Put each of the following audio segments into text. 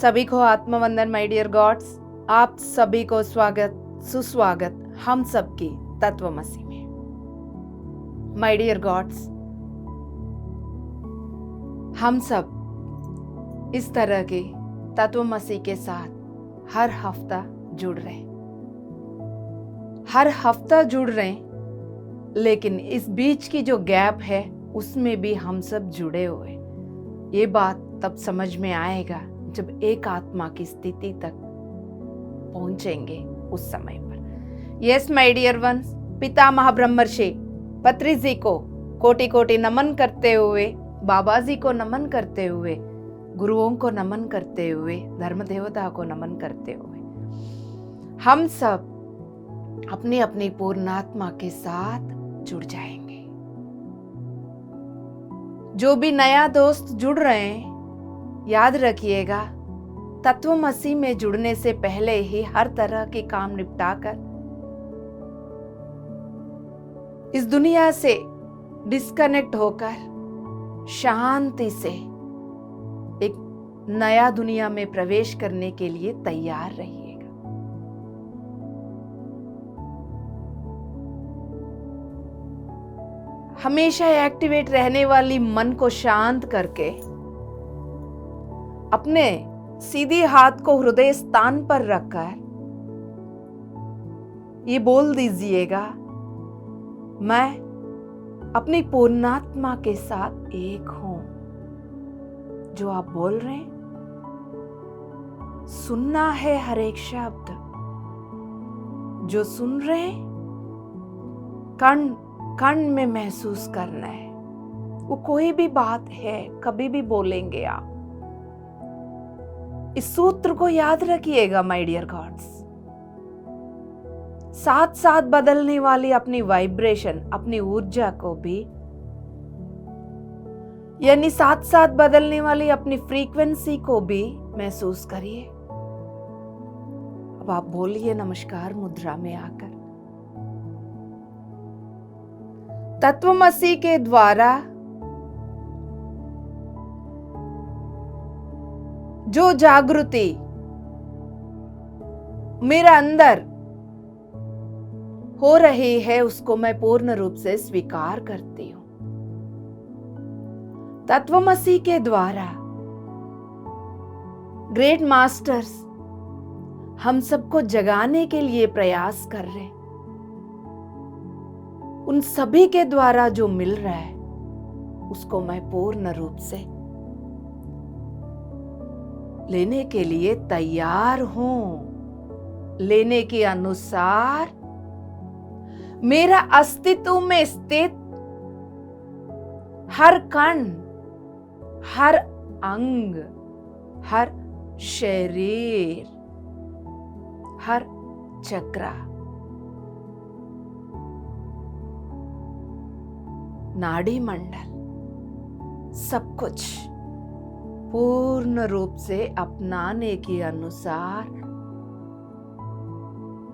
सभी को आत्मवंदन my dear God's. आप सभी को स्वागत सुस्वागत हम सबकी तत्वमसी में। माय डियर गॉड्स, हम सब इस तरह के तत्वमसी के साथ हर हफ्ता जुड़ रहे हैं, लेकिन इस बीच की जो गैप है उसमें भी हम सब जुड़े हुए। ये बात तब समझ में आएगा जब एक आत्मा की स्थिति तक पहुंचेंगे उस समय पर। यस माय डियर वंस, पितामह ब्रह्मर्षि पत्री जी को कोटि कोटि नमन करते हुए, बाबा जी को नमन करते हुए, गुरुओं को नमन करते हुए, धर्म देवता को नमन करते हुए हम सब अपनी अपनी पूर्णात्मा के साथ जुड़ जाएंगे। जो भी नया दोस्त जुड़ रहे हैं, याद रखिएगा, तत्वमसी में जुड़ने से पहले ही हर तरह के काम निपटाकर इस दुनिया से डिस्कनेक्ट होकर शांति से एक नया दुनिया में प्रवेश करने के लिए तैयार रहिएगा। हमेशा एक्टिवेट रहने वाली मन को शांत करके अपने सीधे हाथ को हृदय स्थान पर रखकर ये बोल दीजिएगा, मैं अपनी पूर्णात्मा के साथ एक हूं। जो आप बोल रहे हैं, सुनना है हर एक शब्द जो सुन रहे हैं, कण में महसूस करना है। वो कोई भी बात है, कभी भी बोलेंगे आप। इस सूत्र को याद रखिएगा माय डियर गॉड्स। साथ साथ बदलने वाली अपनी वाइब्रेशन, अपनी ऊर्जा को भी, यानी साथ साथ बदलने वाली अपनी फ्रीक्वेंसी को भी महसूस करिए। अब आप बोलिए नमस्कार मुद्रा में आकर। तत्वमसी के द्वारा जो जागृति मेरा अंदर हो रही है, उसको मैं पूर्ण रूप से स्वीकार करती हूं। तत्वमसी के द्वारा ग्रेट मास्टर्स हम सबको जगाने के लिए प्रयास कर रहे हैं। उन सभी के द्वारा जो मिल रहा है उसको मैं पूर्ण रूप से लेने के लिए तैयार हूं। लेने के अनुसार मेरा अस्तित्व में स्थित हर कण, हर अंग, हर शरीर, हर चक्र, नाड़ी मंडल, सब कुछ पूर्ण रूप से अपनाने के अनुसार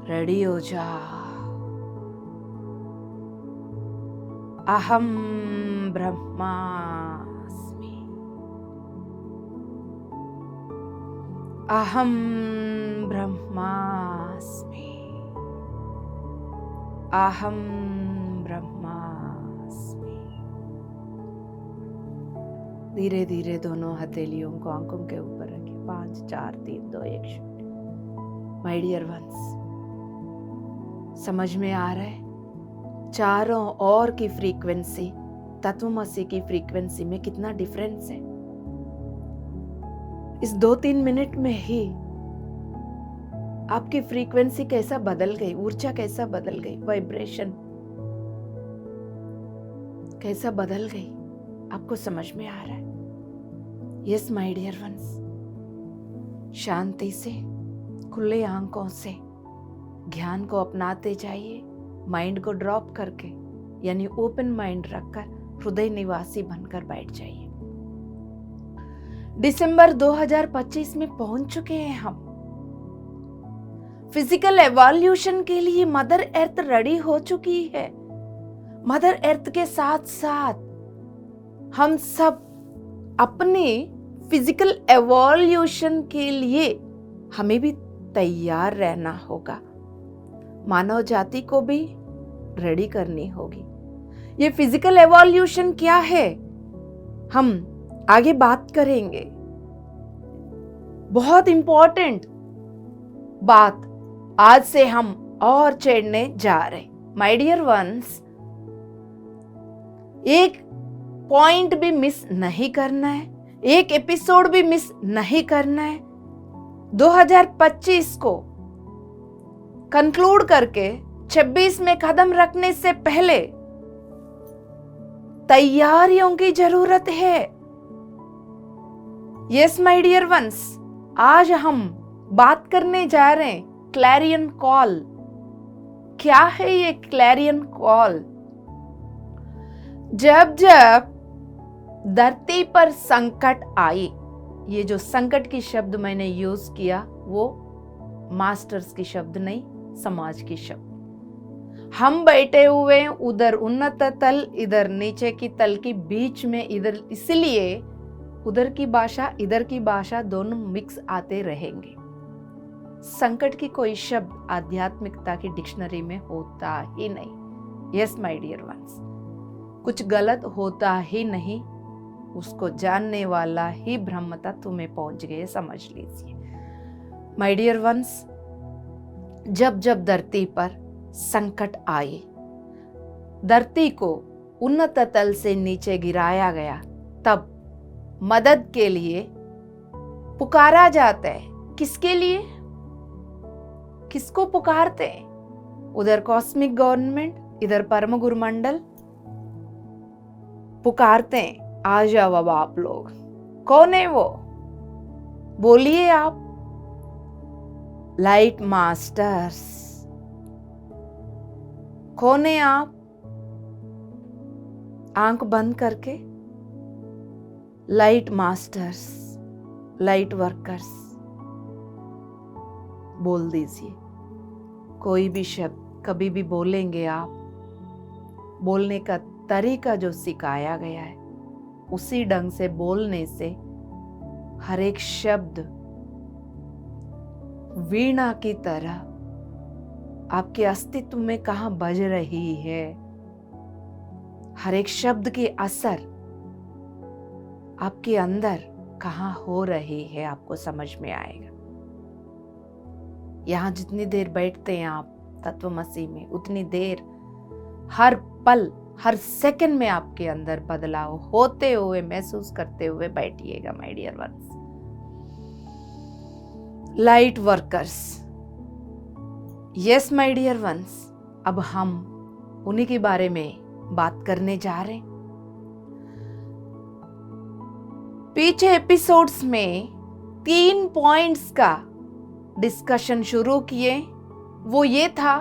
रेडी हो जाओ। अहम ब्रह्मास्मि। अहम ब्रह्मास्मि। अहम ब्रह्मास्मि। धीरे धीरे दोनों हथेलियों को आंखों के ऊपर रखिए। 5 4 3 2 1 शून्य। माय डियर वंस, समझ में आ रहा है चारों ओर की फ्रीक्वेंसी, तत्वमसी की फ्रीक्वेंसी में कितना डिफरेंस है। इस 2-3 मिनट में ही आपकी फ्रीक्वेंसी कैसा बदल गई, ऊर्जा कैसा बदल गई, वाइब्रेशन कैसा बदल गई, आपको समझ में आ रहा है। यस माय डियर वंस, शांति से, खुले आंखों से ज्ञान को अपनाते जाइए। माइंड को ड्रॉप करके, यानी ओपन माइंड रखकर हृदय निवासी बनकर बैठ जाइए। दिसंबर 2025 में पहुंच चुके हैं हम। फिजिकल एवोल्यूशन के लिए मदर अर्थ रेडी हो चुकी है। मदर अर्थ के साथ साथ हम सब अपनी फिजिकल एवोल्यूशन के लिए हमें भी तैयार रहना होगा, मानव जाति को भी रेडी करनी होगी। ये फिजिकल एवोल्यूशन क्या है, हम आगे बात करेंगे। बहुत इंपॉर्टेंट बात आज से हम और छेड़ने जा रहे। माय डियर वंस, एक पॉइंट भी मिस नहीं करना है, एक एपिसोड भी मिस नहीं करना है। 2025 को कंक्लूड करके 26 में कदम रखने से पहले तैयारियों की जरूरत है। यस माय डियर वंस, आज हम बात करने जा रहे हैं क्लैरियन कॉल। क्या है ये क्लैरियन कॉल? जब जब धरती पर संकट आई, ये जो संकट की शब्द मैंने यूज किया वो मास्टर्स की शब्द नहीं, समाज की शब्द। हम बैठे हुए उधर उन्नत तल, इधर नीचे की तल की बीच में, इधर इसलिए उधर की भाषा इधर की भाषा दोनों मिक्स आते रहेंगे। संकट की कोई शब्द आध्यात्मिकता की डिक्शनरी में होता ही नहीं। यस माय डियर वंस, कुछ गलत होता ही नहीं, उसको जानने वाला ही ब्रह्म तत्व में पहुंच गए, समझ लीजिए। माय डियर वंस, जब जब धरती पर संकट आए, धरती को उन्नत तल से नीचे गिराया गया, तब मदद के लिए पुकारा जाता है। किसके लिए? किसको पुकारते हैं? उधर कॉस्मिक गवर्नमेंट, इधर परम गुरु मंडल पुकारते हैं, आ जाओ अब आप लोग। कौन है वो? बोलिए आप। Light masters. कौन है आप? आंख बंद करके, लाइट मास्टर्स, लाइट वर्कर्स बोल दीजिए। कोई भी शब्द कभी भी बोलेंगे आप, बोलने का तरीका जो सिखाया गया है उसी ढंग से बोलने से हर एक शब्द वीणा की तरह आपके अस्तित्व में कहां बज रही है। हर एक शब्द की असर आपके अंदर कहां हो रही है, आपको समझ में आएगा। यहां जितनी देर बैठते हैं आप तत्वमसी में, उतनी देर हर पल हर सेकंड में आपके अंदर बदलाव होते हुए, महसूस करते हुए बैठिएगा my dear ones. Light workers, yes my dear ones, अब हम उन्हीं के बारे में बात करने जा रहे हैं। पीछे एपिसोड्स में 3 पॉइंट्स का डिस्कशन शुरू किए। वो ये था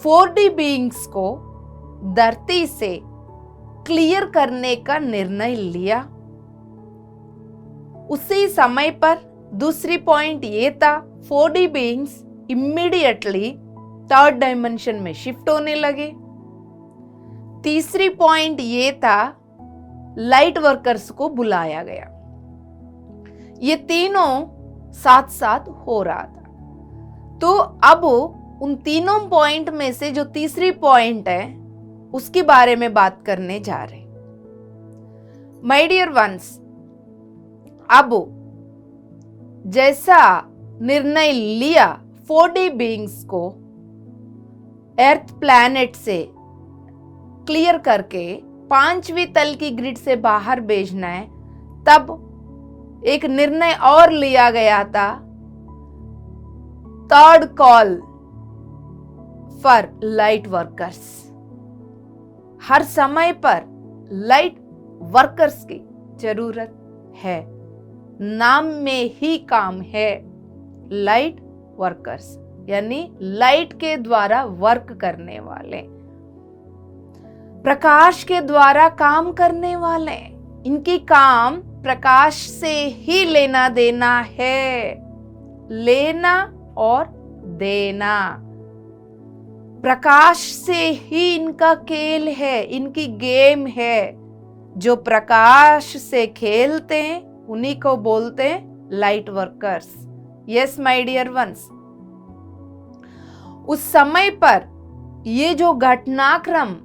4D बीइंग्स को धरती से क्लियर करने का निर्णय लिया। उसी समय पर दूसरी पॉइंट ये था 4D beings immediately 3rd dimension में शिफ्ट होने लगे। तीसरी पॉइंट ये था लाइट वर्कर्स को बुलाया गया। ये तीनों साथ साथ हो रहा था। तो अब उन तीनों पॉइंट में से जो तीसरी पॉइंट है उसके बारे में बात करने जा रहे। माय डियर वंस, अब जैसा निर्णय लिया 4D बीइंग्स को अर्थ प्लैनेट से क्लियर करके 5वीं तल की ग्रिड से बाहर भेजना है, तब एक निर्णय और लिया गया था 3rd call for light workers. हर समय पर लाइट वर्कर्स की जरूरत है, नाम में ही काम है लाइट वर्कर्स, यानी लाइट के द्वारा वर्क करने वाले, प्रकाश के द्वारा काम करने वाले। इनकी काम प्रकाश से ही लेना देना है, लेना और देना। प्रकाश से ही इनका खेल है, इनकी गेम है। जो प्रकाश से खेलते हैं उन्हीं को बोलते हैं light workers. Yes my dear ones, उस समय पर ये जो घटनाक्रम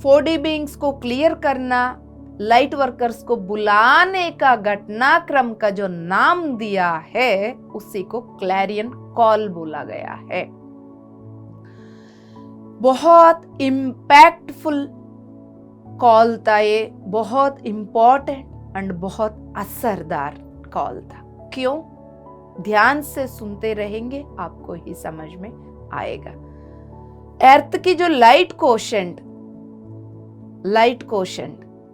4D बीइंग्स को क्लियर करना, लाइट वर्कर्स को बुलाने का घटनाक्रम का जो नाम दिया है उसी को क्लैरियन कॉल बोला गया है। बहुत इम्पैक्टफुल कॉल था ये, बहुत इंपॉर्टेंट एंड बहुत असरदार कॉल था। क्यों? ध्यान से सुनते रहेंगे आपको ही समझ में आएगा। अर्थ की जो लाइट कोशेंट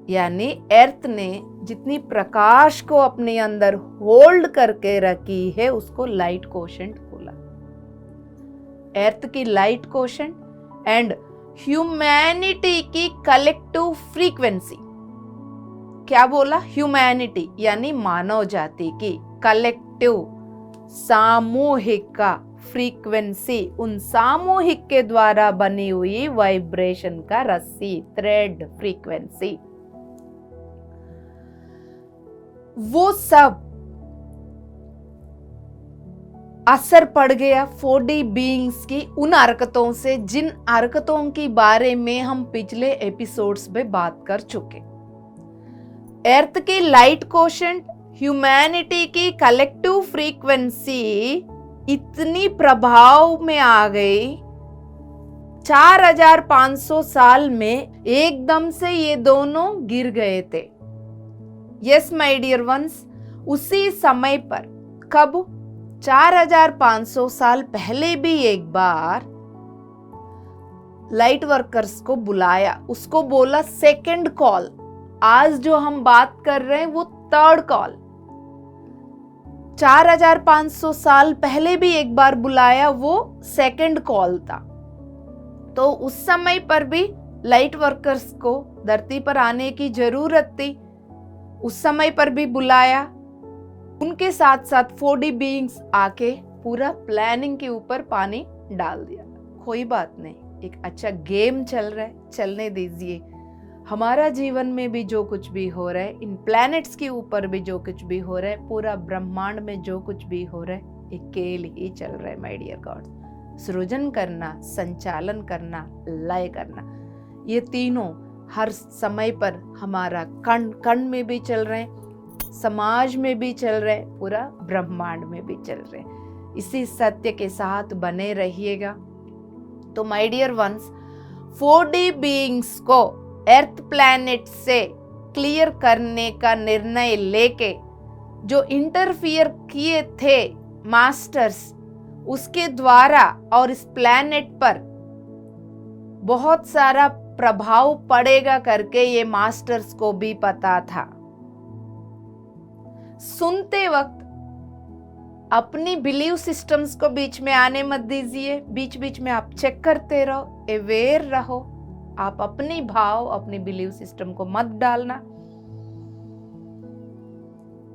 यानी अर्थ ने जितनी प्रकाश को अपने अंदर होल्ड करके रखी है उसको लाइट कोशेंट बोला। अर्थ की लाइट कोशेंट एंड ह्यूमैनिटी की कलेक्टिव फ्रीक्वेंसी। क्या बोला? ह्यूमैनिटी यानी मानव जाति की कलेक्टिव सामूहिक का फ्रीक्वेंसी, उन सामूहिक के द्वारा बनी हुई वाइब्रेशन का रस्सी, थ्रेड फ्रीक्वेंसी, वो सब असर पड़ गया 4D बीइंग्स की उन हरकतों से जिन हरकतों के बारे में हम पिछले एपिसोड्स में बात कर चुके। अर्थ की लाइट कोशेंट, ह्यूमैनिटी की कलेक्टिव फ्रीक्वेंसी इतनी प्रभाव में आ गई, 4500 साल में एकदम से ये दोनों गिर गए थे। यस माय डियर वंस, उसी समय पर, कब? 4500 साल पहले भी एक बार लाइट वर्कर्स को बुलाया, उसको बोला सेकंड कॉल। आज जो हम बात कर रहे हैं वो थर्ड कॉल। 4500 साल पहले भी एक बार बुलाया, वो सेकंड कॉल था। तो उस समय पर भी लाइट वर्कर्स को धरती पर आने की जरूरत थी, उस समय पर भी बुलाया। उनके साथ साथ 4D बीइंग्स आके पूरा प्लानिंग के ऊपर पानी डाल दिया। कोई बात नहीं, एक अच्छा गेम चल रहा है, चलने दीजिए। हमारा जीवन में भी जो कुछ भी हो रहा है, इन प्लैनेट्स के ऊपर भी जो कुछ भी हो रहा है, पूरा ब्रह्मांड में जो कुछ भी हो रहा है, एक खेल ही चल रहा है माय डियर गॉड। सृजन करना, संचालन करना, लय करना, ये तीनों हर समय पर हमारा कण कण में भी चल रहे हैं, समाज में भी चल रहे, पूरा ब्रह्मांड में भी चल रहे। इसी सत्य के साथ बने रहिएगा। तो my dear once, 4D beings को अर्थ प्लैनेट से क्लियर करने का निर्णय लेके जो इंटरफियर किए थे मास्टर्स, उसके द्वारा और इस प्लैनेट पर बहुत सारा प्रभाव पड़ेगा करके ये मास्टर्स को भी पता था। सुनते वक्त अपनी बिलीव सिस्टम्स को बीच में आने मत दीजिए, बीच बीच में आप चेक करते रहो, अवेयर रहो। आप अपनी भाव, अपनी बिलीव सिस्टम को मत डालना,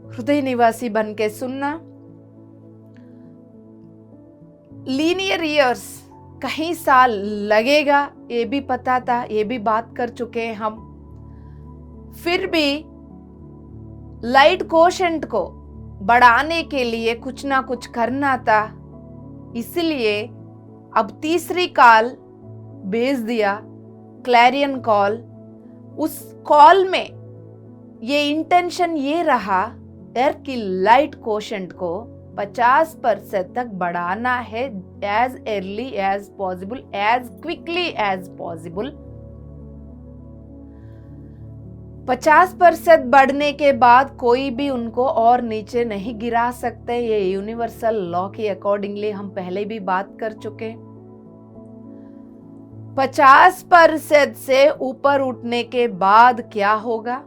हृदय निवासी बन के सुनना। लीनियर ईयर्स, कहीं साल लगेगा, ये भी पता था, ये भी बात कर चुके हैं हम। फिर भी लाइट कोशेंट को बढ़ाने के लिए कुछ ना कुछ करना था, इसलिए अब तीसरी कॉल भेज दिया, क्लैरियन कॉल। उस कॉल में ये इंटेंशन ये रहा, अर्थ की लाइट कोशेंट को 50% तक बढ़ाना है, as early as possible, as quickly as possible. 50% बढ़ने के बाद कोई भी उनको और नीचे नहीं गिरा सकते। ये यूनिवर्सल लॉ के अकॉर्डिंगली हम पहले भी बात कर चुके। 50% से ऊपर उठने के बाद क्या होगा?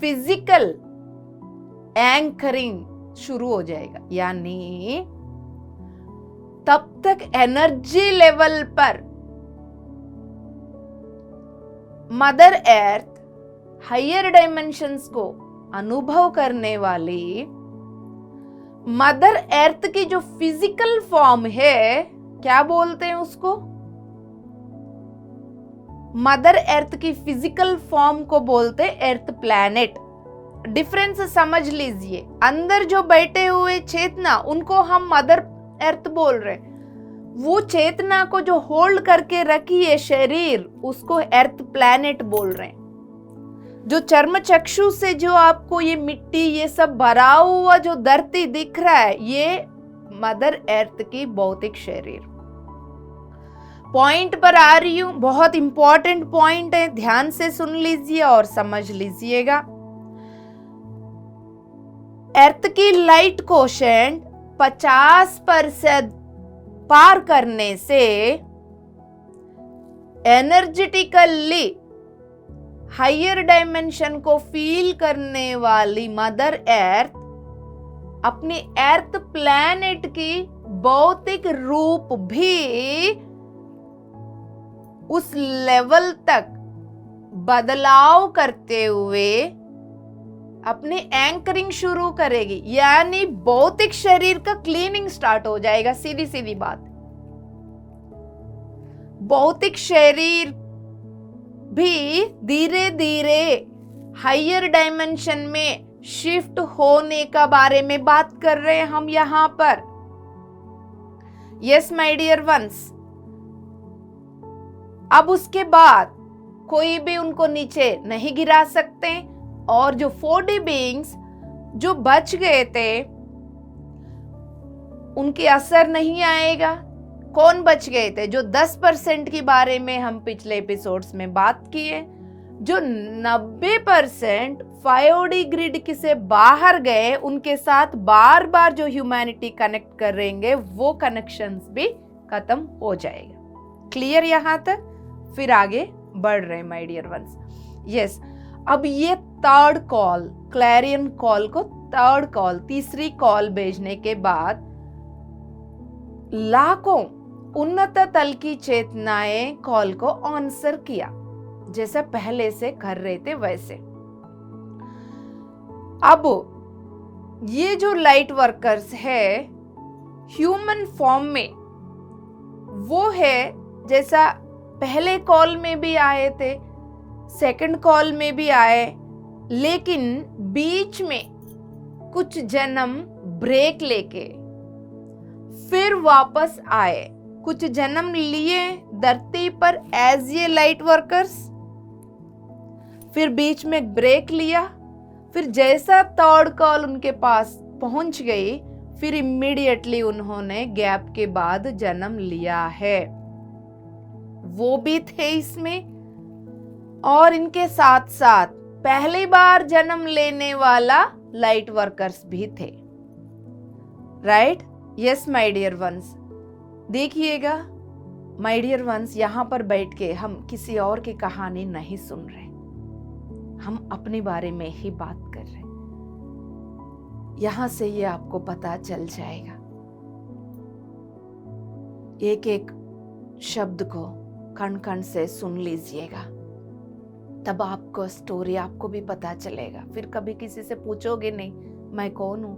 फिजिकल एंकरिंग शुरू हो जाएगा, यानी तब तक एनर्जी लेवल पर मदर अर्थ हायर डायमेंशंस को अनुभव करने वाली मदर अर्थ की जो फिजिकल फॉर्म है, क्या बोलते हैं उसको? मदर अर्थ की फिजिकल फॉर्म को बोलते हैं अर्थ प्लैनेट। डिफरेंस समझ लीजिए। अंदर जो बैठे हुए चेतना, उनको हम मदर अर्थ बोल रहे हैं। वो चेतना को जो होल्ड करके रखी है शरीर, उसको अर्थ प्लैनेट बोल रहे हैं। जो चर्म चक्षु से जो आपको ये मिट्टी ये सब भरा हुआ जो धरती दिख रहा है, ये मदर अर्थ की भौतिक शरीर। पॉइंट पर आ रही हूं, बहुत इंपॉर्टेंट पॉइंट है, ध्यान से सुन लीजिए और समझ लीजिएगा। अर्थ की लाइट कोशेंट 50% पार करने से एनर्जेटिकली हायर डायमेंशन को फील करने वाली मदर अर्थ अपनी अर्थ प्लैनेट की भौतिक रूप भी उस लेवल तक बदलाव करते हुए अपनी एंकरिंग शुरू करेगी, यानी भौतिक शरीर का क्लीनिंग स्टार्ट हो जाएगा। सीधी सीधी बात, भौतिक शरीर भी धीरे धीरे हायर डायमेंशन में शिफ्ट होने का बारे में बात कर रहे हैं हम यहां पर। Yes my dear ones. अब उसके बाद कोई भी उनको नीचे नहीं गिरा सकते, और जो 4D बीइंग्स जो बच गए थे उनके असर नहीं आएगा। कौन बच गए थे? जो 10% के बारे में हम पिछले एपिसोड्स में बात किए। जो 90% 5D ग्रिड से बाहर गए, उनके साथ बार बार जो ह्यूमैनिटी कनेक्ट करेंगे, वो कनेक्शंस भी खत्म हो जाएगा। क्लियर यहां तक? फिर आगे बढ़ रहे माय डियर वंस। यस, अब ये थर्ड कॉल, क्लैरियन कॉल को थर्ड कॉल, तीसरी कॉल भेजने के बाद लाखों उन्नत तल की चेतनाएं कॉल को आंसर किया, जैसा पहले से कर रहे थे वैसे। अब ये जो लाइट वर्कर्स है ह्यूमन फॉर्म में, वो है जैसा पहले कॉल में भी आए थे, सेकंड कॉल में भी आए, लेकिन बीच में कुछ जन्म ब्रेक लेके फिर वापस आए। कुछ जन्म लिए धरती पर एज ये लाइट वर्कर्स, फिर बीच में ब्रेक लिया, फिर जैसा थर्ड कॉल उनके पास पहुंच गई, फिर इमीडिएटली उन्होंने गैप के बाद जन्म लिया है। वो भी थे इसमें, और इनके साथ साथ पहली बार जन्म लेने वाला लाइट वर्कर्स भी थे। Right? Yes my dear ones. देखिएगा माय डियर वंस, यहां पर बैठ के हम किसी और की कहानी नहीं सुन रहे, हम अपने बारे में ही बात कर रहे। यहां से ये आपको पता चल जाएगा। एक एक शब्द को कण कण से सुन लीजिएगा, तब आपको स्टोरी आपको भी पता चलेगा। फिर कभी किसी से पूछोगे नहीं मैं कौन हूं,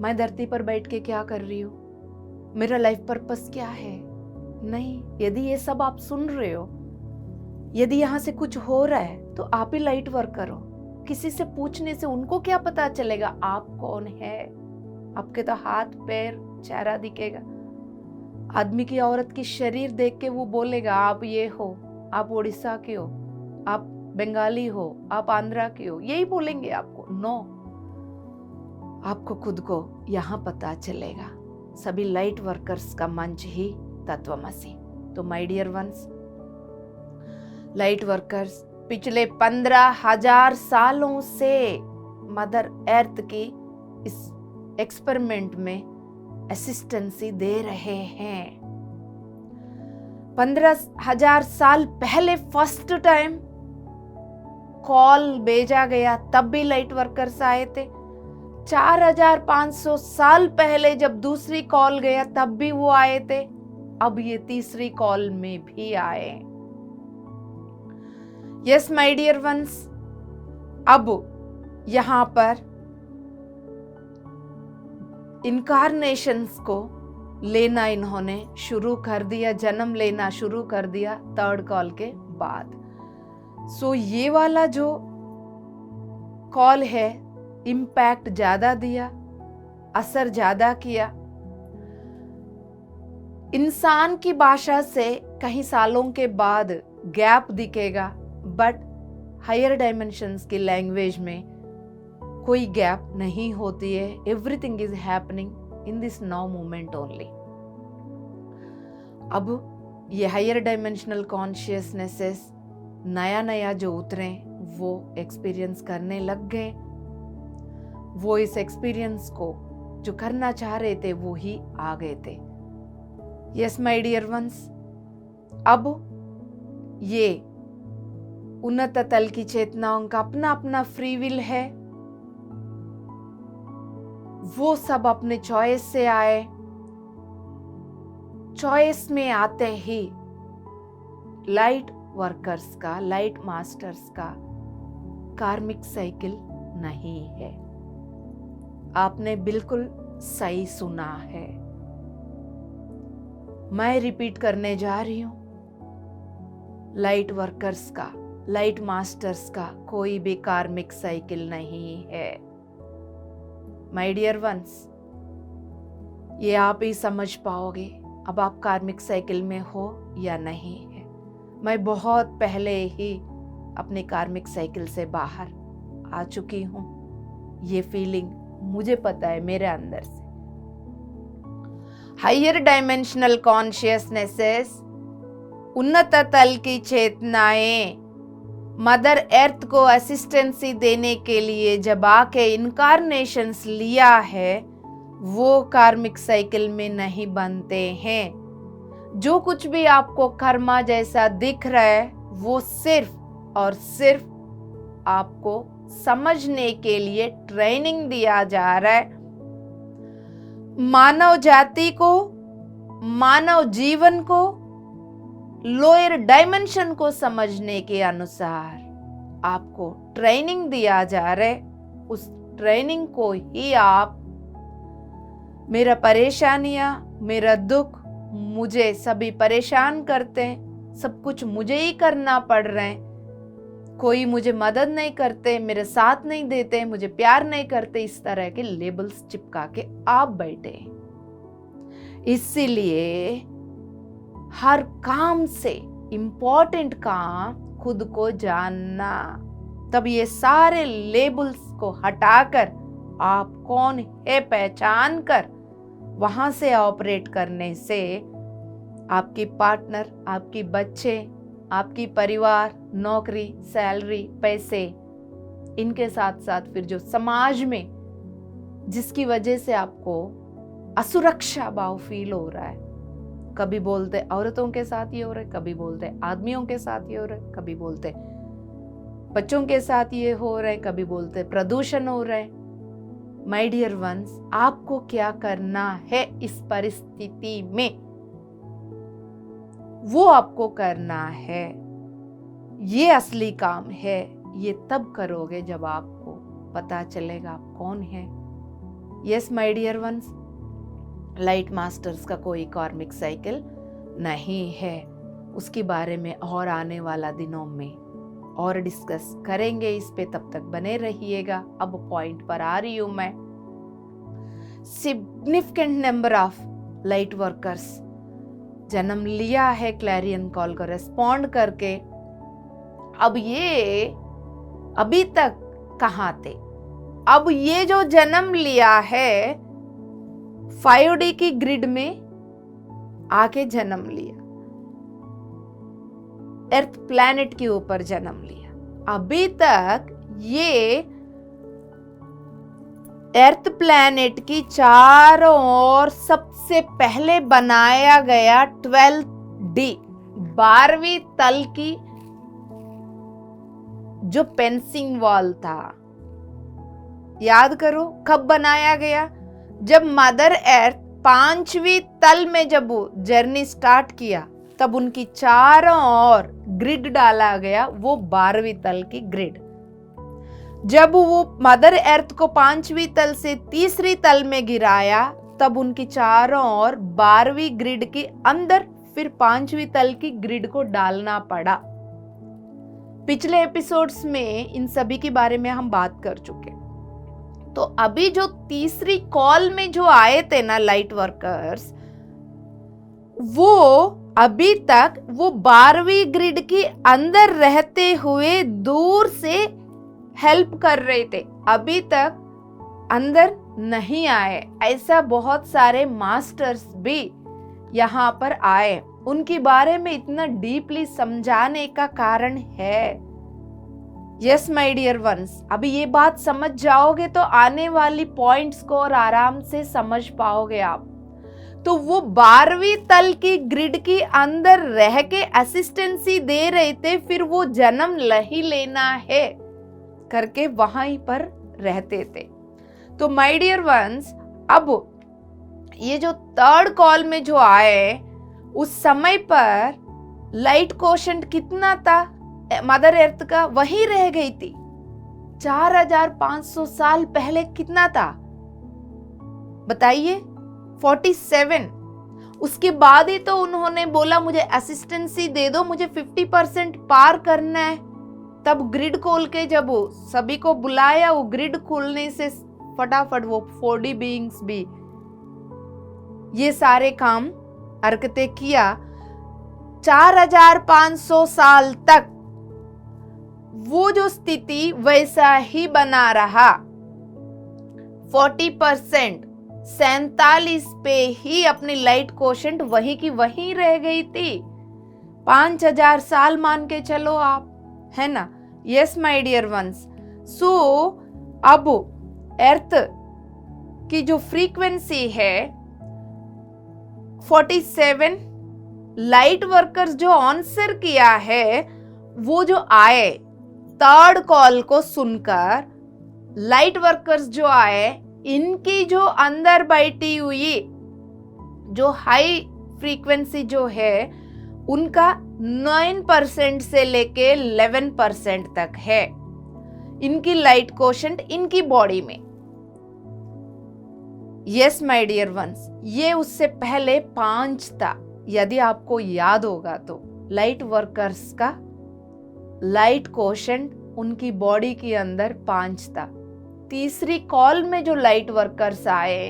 मैं धरती पर बैठ के क्या कर रही हूं, मेरा लाइफ पर्पस क्या है। नहीं, यदि ये सब आप सुन रहे हो, यदि यहां से कुछ हो रहा है, तो आप ही लाइट वर्कर हो। किसी से पूछने से उनको क्या पता चलेगा आप कौन है? आपके तो हाथ पैर चेहरा दिखेगा। आदमी की औरत की शरीर देख के वो बोलेगा आप ये हो, आप उड़ीसा के हो, आप बंगाली हो, आप आंध्रा के हो, यही बोलेंगे आपको। नो, आपको खुद को यहां पता चलेगा। सभी लाइट वर्कर्स का मंच ही तत्वमसी। तो my dear ones, light workers पिछले 15,000 सालों से मदर अर्थ की इस एक्सपेरिमेंट में असिस्टेंसी दे रहे हैं। 15,000 साल पहले फर्स्ट टाइम कॉल भेजा गया, तब भी लाइट वर्कर्स आए थे। 4,500 साल पहले जब दूसरी कॉल गया, तब भी वो आए थे। अब ये तीसरी कॉल में भी आए। यस माय डियर वंस, अब यहां पर इनकारनेशंस को लेना इन्होंने शुरू कर दिया, जन्म लेना शुरू कर दिया थर्ड कॉल के बाद। सो ये वाला जो कॉल है, इम्पैक्ट ज्यादा दिया, असर ज्यादा किया। इंसान की भाषा से कई सालों के बाद गैप दिखेगा, बट हायर डायमेंशंस की लैंग्वेज में कोई गैप नहीं होती है। Everything is happening in this now moment only. अब ये हायर डायमेंशनल कॉन्शियसनेसेस नया नया जो उतरे वो एक्सपीरियंस करने लग गए। वो इस एक्सपीरियंस को जो करना चाह रहे थे वो ही आ गए थे। यस माय डियर वंस, अब ये उन्नत तल की चेतनाओं का अपना अपना फ्री विल है। वो सब अपने चॉइस से आए। चॉइस में आते ही लाइट वर्कर्स का, लाइट मास्टर्स का कार्मिक साइकिल नहीं है। आपने बिल्कुल सही सुना है। मैं रिपीट करने जा रही हूं, लाइट वर्कर्स का, लाइट मास्टर्स का कोई भी कार्मिक साइकिल नहीं है। माय डियर वंस, ये आप ही समझ पाओगे अब आप कार्मिक साइकिल में हो या नहीं है। मैं बहुत पहले ही अपने कार्मिक साइकिल से बाहर आ चुकी हूं। ये फीलिंग मुझे पता है मेरे अंदर से। हायर डायमेंशनल कॉन्शियसनेसेस, उन्नत तल की चेतनाएं मदर अर्थ को असिस्टेंसी देने के लिए जब आके इनकारनेशंस लिया है, वो कार्मिक साइकिल में नहीं बनते हैं। जो कुछ भी आपको कर्मा जैसा दिख रहा है वो सिर्फ और सिर्फ आपको समझने के लिए ट्रेनिंग दिया जा रहा है। मानव जाति को, मानव जीवन को, लोअर डायमेंशन को समझने के अनुसार आपको ट्रेनिंग दिया जा रहा है। उस ट्रेनिंग को ही आप, मेरा परेशानियां, मेरा दुख, मुझे सभी परेशान करते हैं, सब कुछ मुझे ही करना पड़ रहा है, कोई मुझे मदद नहीं करते, मेरे साथ नहीं देते, मुझे प्यार नहीं करते, इस तरह के लेबल्स चिपका के आप बैठे। इसीलिए हर काम से इंपॉर्टेंट काम खुद को जानना। तब ये सारे लेबल्स को हटाकर आप कौन है पहचान कर वहां से ऑपरेट करने से आपकी पार्टनर, आपकी बच्चे, आपकी परिवार, नौकरी, सैलरी, पैसे, इनके साथ साथ फिर जो समाज में जिसकी वजह से आपको असुरक्षा भाव फील हो रहा है, कभी बोलते औरतों के साथ ये हो रहा है, कभी बोलते आदमियों के साथ ये हो रहा है, कभी बोलते बच्चों के साथ ये हो रहा है, कभी बोलते प्रदूषण हो रहा है। माय डियर वंस, आपको क्या करना है इस परिस्थिति में, वो आपको करना है। ये असली काम है। ये तब करोगे जब आपको पता चलेगा आप कौन है। Yes my dear ones, light masters का कोई कार्मिक साइकिल नहीं है। उसके बारे में और आने वाला दिनों में और डिस्कस करेंगे इस पे। तब तक बने रहिएगा। अब पॉइंट पर आ रही हूं मैं। Significant number of light workers जन्म लिया है क्लैरियन कॉल को रेस्पॉन्ड करके। अब ये अभी तक कहाँ थे? अब ये जो जन्म लिया है 5D की ग्रिड में आके जन्म लिया, अर्थ प्लैनेट के ऊपर जन्म लिया। अभी तक ये अर्थ प्लैनेट की चारों ओर सबसे पहले बनाया गया 12D 12वीं तल की जो पेंसिंग वॉल था, याद करो कब बनाया गया? जब मदर अर्थ 5वीं तल में जब वो जर्नी स्टार्ट किया तब उनकी चारों ओर ग्रिड डाला गया, वो 12वीं तल की ग्रिड। जब वो मदर अर्थ को 5वीं तल से 3री तल में गिराया तब उनकी चारों ओर 12वीं ग्रिड के अंदर फिर 5वीं तल की ग्रिड को डालना पड़ा। पिछले एपिसोड्स में इन सभी के बारे में हम बात कर चुके। तो अभी जो तीसरी कॉल में जो आए थे ना लाइट वर्कर्स, वो अभी तक वो 12वीं ग्रिड के अंदर रहते हुए दूर से हेल्प कर रहे थे, अभी तक अंदर नहीं आए। ऐसा बहुत सारे मास्टर्स भी यहाँ पर आए। उनके बारे में इतना डीपली समझाने का कारण है। यस माय डियर वंस, अभी ये बात समझ जाओगे तो आने वाली पॉइंट्स को और आराम से समझ पाओगे आप। तो वो 12वीं तल की ग्रिड के अंदर रह के असिस्टेंसी दे रहे थे, फिर वो जन्म नहीं लेना है करके वहां पर रहते थे। तो माय डियर वंस, अब ये जो थर्ड कॉल में जो आए, उस समय पर लाइट कोशेंट कितना था मदर अर्थ का, वही रह गई थी। 4500 साल पहले कितना था बताइए? 47। उसके बाद ही तो उन्होंने बोला मुझे असिस्टेंसी दे दो, मुझे 50% पार करना है। तब ग्रिड खोल के जब सभी को बुलाया, वो ग्रिड खोलने से फटाफट वो 4D बीइंग्स भी ये सारे काम हरकतें किया। 4500 साल तक वो जो स्थिति वैसा ही बना रहा। 40% 47 पे ही अपनी लाइट कोशेंट वही की वही रह गई थी। 5000 साल मान के चलो आप, है ना? Yes my dear ones. So अब अर्थ की जो फ्रीक्वेंसी है 47, लाइट वर्कर्स जो आंसर किया है, वो जो आए थर्ड कॉल को सुनकर, लाइट वर्कर्स जो आए, इनकी जो अंदर बैठी हुई जो हाई फ्रीक्वेंसी जो है उनका 9% से लेके 11% तक है इनकी लाइट कोशेंट इनकी बॉडी में। यस माय डियर वंस, ये उससे पहले 5 था। यदि आपको याद होगा तो लाइट वर्कर्स का लाइट कोशेंट उनकी बॉडी के अंदर 5 था। तीसरी कॉल में जो लाइट वर्कर्स आए,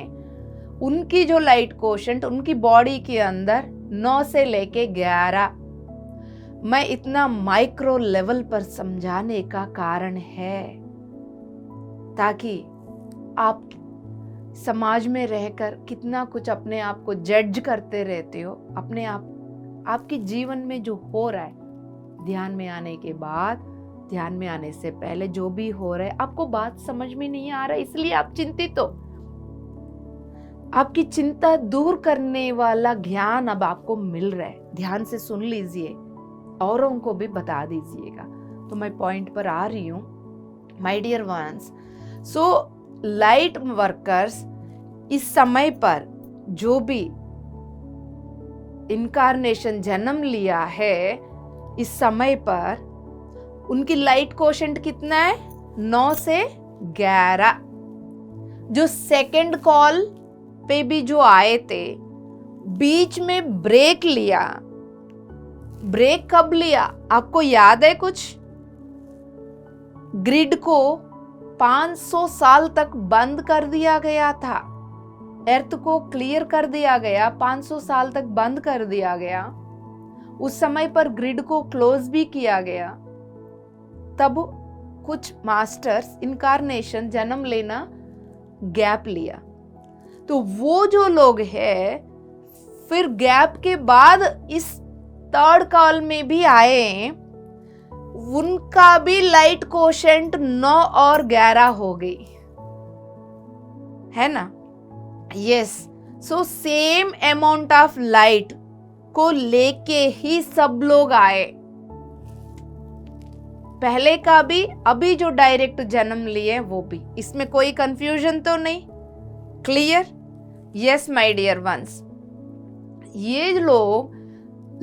उनकी जो लाइट कोशेंट उनकी बॉडी के अंदर 9 से लेके 11। मैं इतना माइक्रो लेवल पर समझाने का कारण है ताकि आप समाज में रहकर कितना कुछ अपने आप को जज करते रहते हो, अपने आप आपके जीवन में जो हो रहा है, ध्यान में आने के बाद, ध्यान में आने से पहले जो भी हो रहा है आपको बात समझ में नहीं आ रहा, इसलिए आप चिंतित हो। आपकी चिंता दूर करने वाला ज्ञान अब आपको मिल रहा है। ध्यान से सुन लीजिए, औरों को भी बता दीजिएगा। तो मैं पॉइंट पर आ रही हूं my dear ones. So light workers इस समय पर जो भी इनकारनेशन जन्म लिया है, इस समय पर उनकी लाइट कोशेंट कितना है? 9 से 11। जो सेकंड कॉल पे भी जो आए थे, बीच में ब्रेक लिया। ब्रेक कब लिया आपको याद है कुछ? ग्रिड को 500 साल तक बंद कर दिया गया था। अर्थ को क्लियर कर दिया गया, 500 साल तक बंद कर दिया गया। उस समय पर ग्रिड को क्लोज भी किया गया। तब कुछ मास्टर्स इनकारनेशन जन्म लेना गैप लिया। तो वो जो लोग हैं फिर गैप के बाद इस थर्ड कॉल में भी आए, उनका भी लाइट कोशेंट 9 और 11 हो गई, है ना? Yes. So same amount of light को लेके ही सब लोग आए, पहले का भी, अभी जो डायरेक्ट जन्म लिए वो भी। इसमें कोई कंफ्यूजन तो नहीं? Clear? Yes my dear ones. ये लोग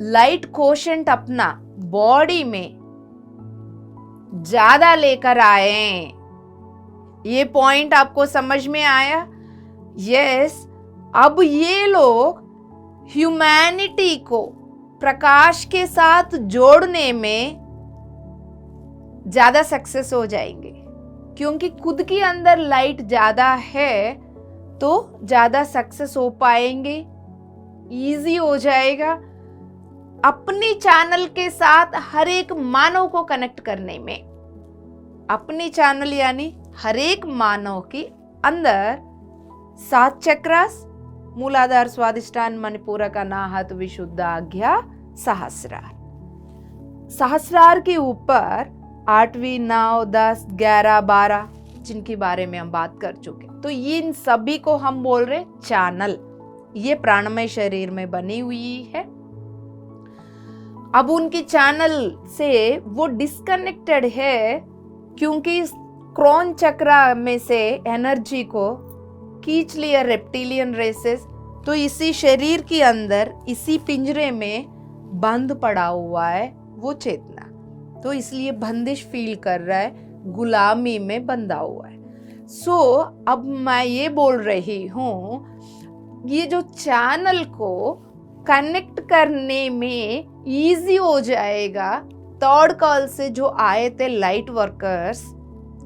लाइट कोशेंट अपना बॉडी में ज्यादा लेकर आए। ये पॉइंट आपको समझ में आया? यस। अब ये लोग ह्यूमैनिटी को प्रकाश के साथ जोड़ने में ज्यादा सक्सेस हो जाएंगे, क्योंकि खुद के अंदर लाइट ज्यादा है तो ज्यादा सक्सेस हो पाएंगे, इजी हो जाएगा अपनी चैनल के साथ हर एक मानव को कनेक्ट करने में। अपनी चैनल यानी हर एक मानव के अंदर 7 चक्रास, मूलाधार, स्वादिष्ठान, मणिपूरक, अनाहत, विशुद्ध, आज्ञा, सहस्रार। सहस्रार के ऊपर 8वीं, 9, 10, 11, 12 जिनके बारे में हम बात कर चुके, तो ये इन सभी को हम बोल रहे चैनल। ये प्राणमय शरीर में बनी हुई है। अब उनकी चैनल से वो डिस्कनेक्टेड है, क्योंकि क्रोन चक्र में से एनर्जी को खींच लिया रेप्टिलियन रेसेस, तो इसी शरीर के अंदर इसी पिंजरे में बंद पड़ा हुआ है वो चेतना, तो इसलिए बंदिश फील कर रहा है, गुलामी में बंधा हुआ है। सो अब मैं ये बोल रही हूँ, ये जो चैनल को कनेक्ट करने में इजी हो जाएगा थर्ड कॉल से जो आए थे लाइट वर्कर्स,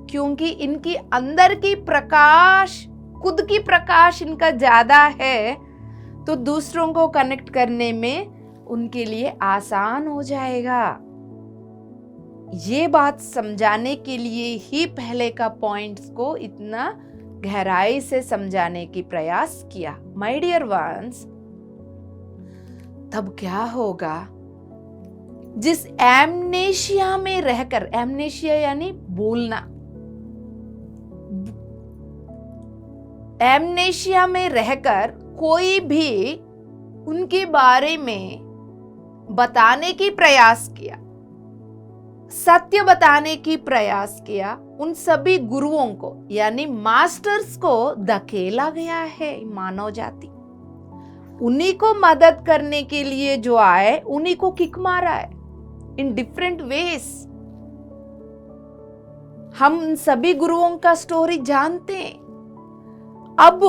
क्योंकि इनकी अंदर की प्रकाश, खुद की प्रकाश इनका ज्यादा है, तो दूसरों को कनेक्ट करने में उनके लिए आसान हो जाएगा। ये बात समझाने के लिए ही पहले का पॉइंट्स को इतना गहराई से समझाने की प्रयास किया। माय डियर वंस, तब क्या होगा जिस एमनेशिया में रहकर, एमनेशिया यानी भूलना, एमनेशिया में रहकर कोई भी उनके बारे में बताने की प्रयास किया, सत्य बताने की प्रयास किया, उन सभी गुरुओं को यानी मास्टर्स को धकेला गया है मानव जाति। उन्हीं को मदद करने के लिए जो आए उन्हीं को किक मारा है इन डिफरेंट वेज। हम उन सभी गुरुओं का स्टोरी जानते हैं। अब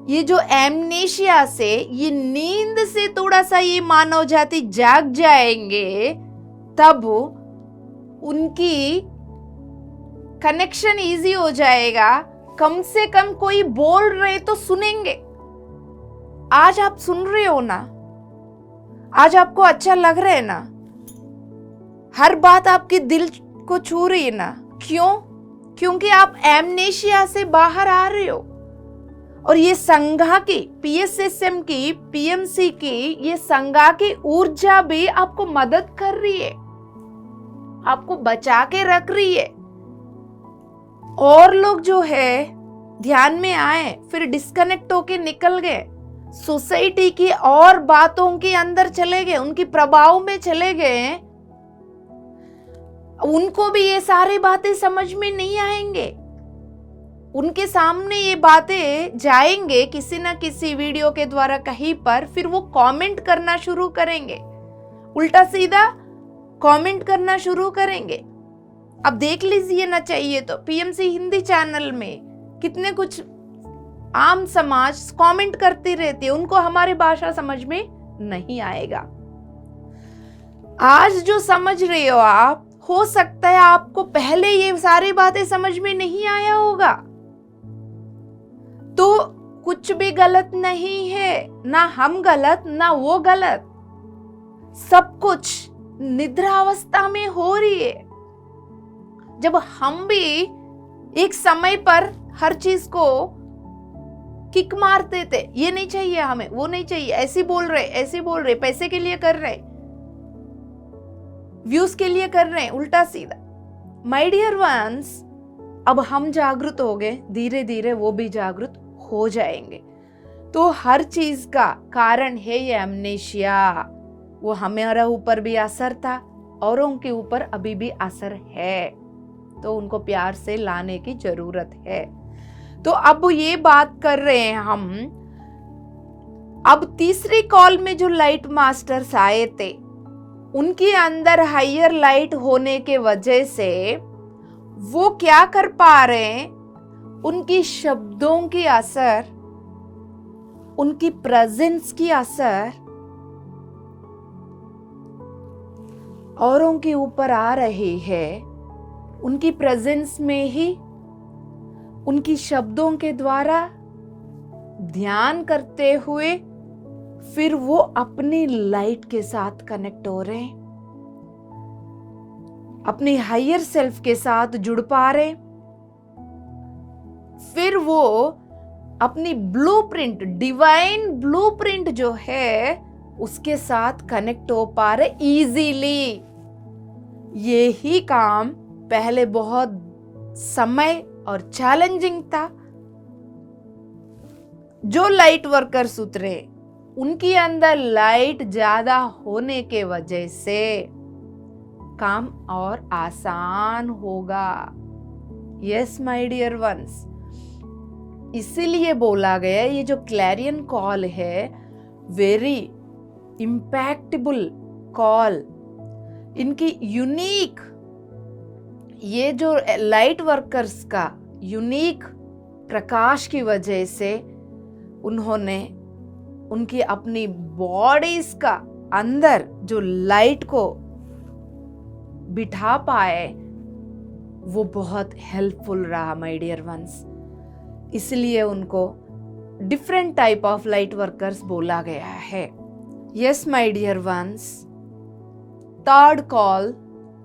ये जो एमनेशिया से, ये नींद से थोड़ा सा ये मानव जाति जाग जाएंगे, तब उनकी कनेक्शन इजी हो जाएगा। कम से कम कोई बोल रहे तो सुनेंगे। आज आप सुन रहे हो ना, आज आपको अच्छा लग रहा है ना, हर बात आपके दिल को छू रही है ना। क्यों? क्योंकि आप एमनेशिया से बाहर आ रहे हो। और ये संघा की, पीएसएसएम की, पीएमसी की, ये संघा की ऊर्जा भी आपको मदद कर रही है, आपको बचा के रख रही है। और लोग जो है ध्यान में आए, फिर डिस्कनेक्ट होके निकल गए, सोसाइटी की और बातों के अंदर चले गए, उनकी प्रभाव में चले गए। उनको भी ये सारी बातें समझ में नहीं आएंगे। उनके सामने ये बातें जाएंगे किसी ना किसी वीडियो के द्वारा कहीं पर, फिर वो कमेंट करना शुरू करेंगे, उल्टा सीधा कमेंट करना शुरू करेंगे। अब देख लीजिए ना, चाहिए तो पीएमसी हिंदी चैनल में कितने कुछ आम समाज कमेंट करती रहती है, उनको हमारी भाषा समझ में नहीं आएगा। आज जो समझ रहे हो आप, हो सकता है आपको पहले ये सारी बातें समझ में नहीं आया होगा। तो कुछ भी गलत नहीं है, ना हम गलत ना वो गलत, सब कुछ निद्रा अवस्था में हो रही है। जब हम भी एक समय पर हर चीज को किक मारते थे, ये नहीं चाहिए हमें, वो नहीं चाहिए, ऐसे बोल रहे, पैसे के लिए कर रहे, व्यूज के लिए कर रहे हैं, उल्टा सीधा। माय डियर वंस, अब हम जागृत हो गए, धीरे धीरे वो भी जागृत हो जाएंगे। तो हर चीज का कारण है ये एमनेशिया। वो हमारे ऊपर भी असर था, औरों के ऊपर अभी भी असर है, तो उनको प्यार से लाने की जरूरत है। तो अब ये बात कर रहे हैं हम। अब तीसरी कॉल में जो लाइट मास्टर्स आए थे, उनके अंदर हायर लाइट होने के वजह से वो क्या कर पा रहे हैं, उनकी शब्दों की असर, उनकी प्रेजेंस की असर औरों के ऊपर आ रही है। उनकी प्रेजेंस में ही, उनकी शब्दों के द्वारा ध्यान करते हुए फिर वो अपनी लाइट के साथ कनेक्ट हो रहे हैं, अपनी हायर सेल्फ के साथ जुड़ पा रहे, फिर वो अपनी ब्लूप्रिंट, डिवाइन ब्लूप्रिंट जो है उसके साथ कनेक्ट हो पा रहे इजीली। ये ही काम पहले बहुत समय और चैलेंजिंग था। जो लाइट वर्कर्स उतरे उनके अंदर लाइट ज्यादा होने के वजह से काम और आसान होगा। यस माय डियर वंस, इसीलिए बोला गया ये जो क्लैरियन कॉल है वेरी इम्पैक्टेबल कॉल। इनकी यूनिक, ये जो लाइट वर्कर्स का यूनिक प्रकाश की वजह से उन्होंने उनकी अपनी बॉडीज का अंदर जो लाइट को बिठा पाए वो बहुत हेल्पफुल रहा माय डियर वंस। इसलिए उनको different type of light workers बोला गया है। Yes my dear ones, third call,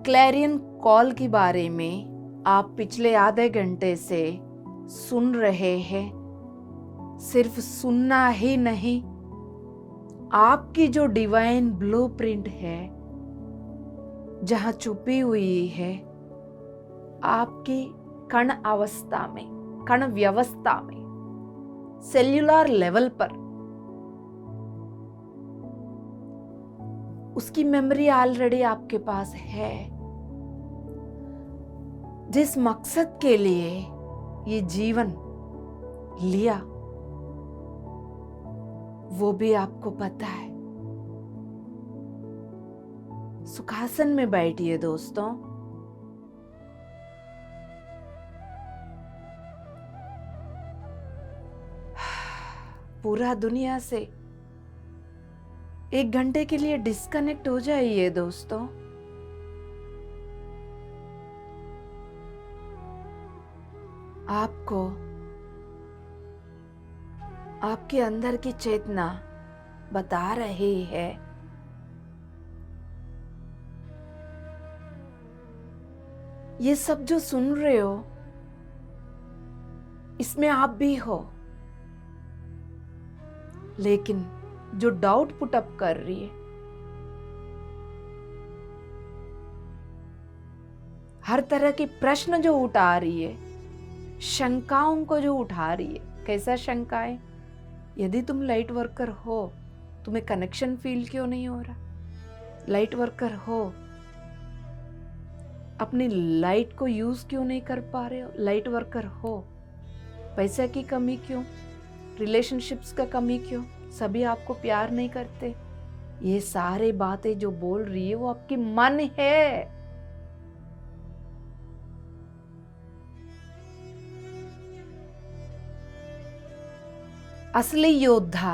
clarion call के बारे में आप पिछले आधे घंटे से सुन रहे हैं। सिर्फ सुनना ही नहीं, आपकी जो डिवाइन ब्लूप्रिंट है जहां छुपी हुई है आपकी कण अवस्था में, कण व्यवस्था में, सेल्यूलर लेवल पर, उसकी मेमोरी ऑलरेडी आपके पास है। जिस मकसद के लिए ये जीवन लिया वो भी आपको पता है। सुखासन में बैठिए दोस्तों। पूरा दुनिया से 1 घंटे के लिए डिस्कनेक्ट हो जाइए दोस्तों। आपको आपके अंदर की चेतना बता रही है ये सब जो सुन रहे हो इसमें आप भी हो, लेकिन जो डाउट पुट अप कर रही है, हर तरह की प्रश्न जो उठा रही है, शंकाओं को जो उठा रही है, कैसा शंकाएं? यदि तुम लाइट वर्कर हो तुम्हें कनेक्शन फील क्यों नहीं हो रहा? लाइट वर्कर हो अपनी लाइट को यूज क्यों नहीं कर पा रहे हो? लाइट वर्कर हो पैसे की कमी क्यों? रिलेशनशिप्स का कमी क्यों? सभी आपको प्यार नहीं करते? ये सारे बातें जो बोल रही है वो आपकी मन है। असली योद्धा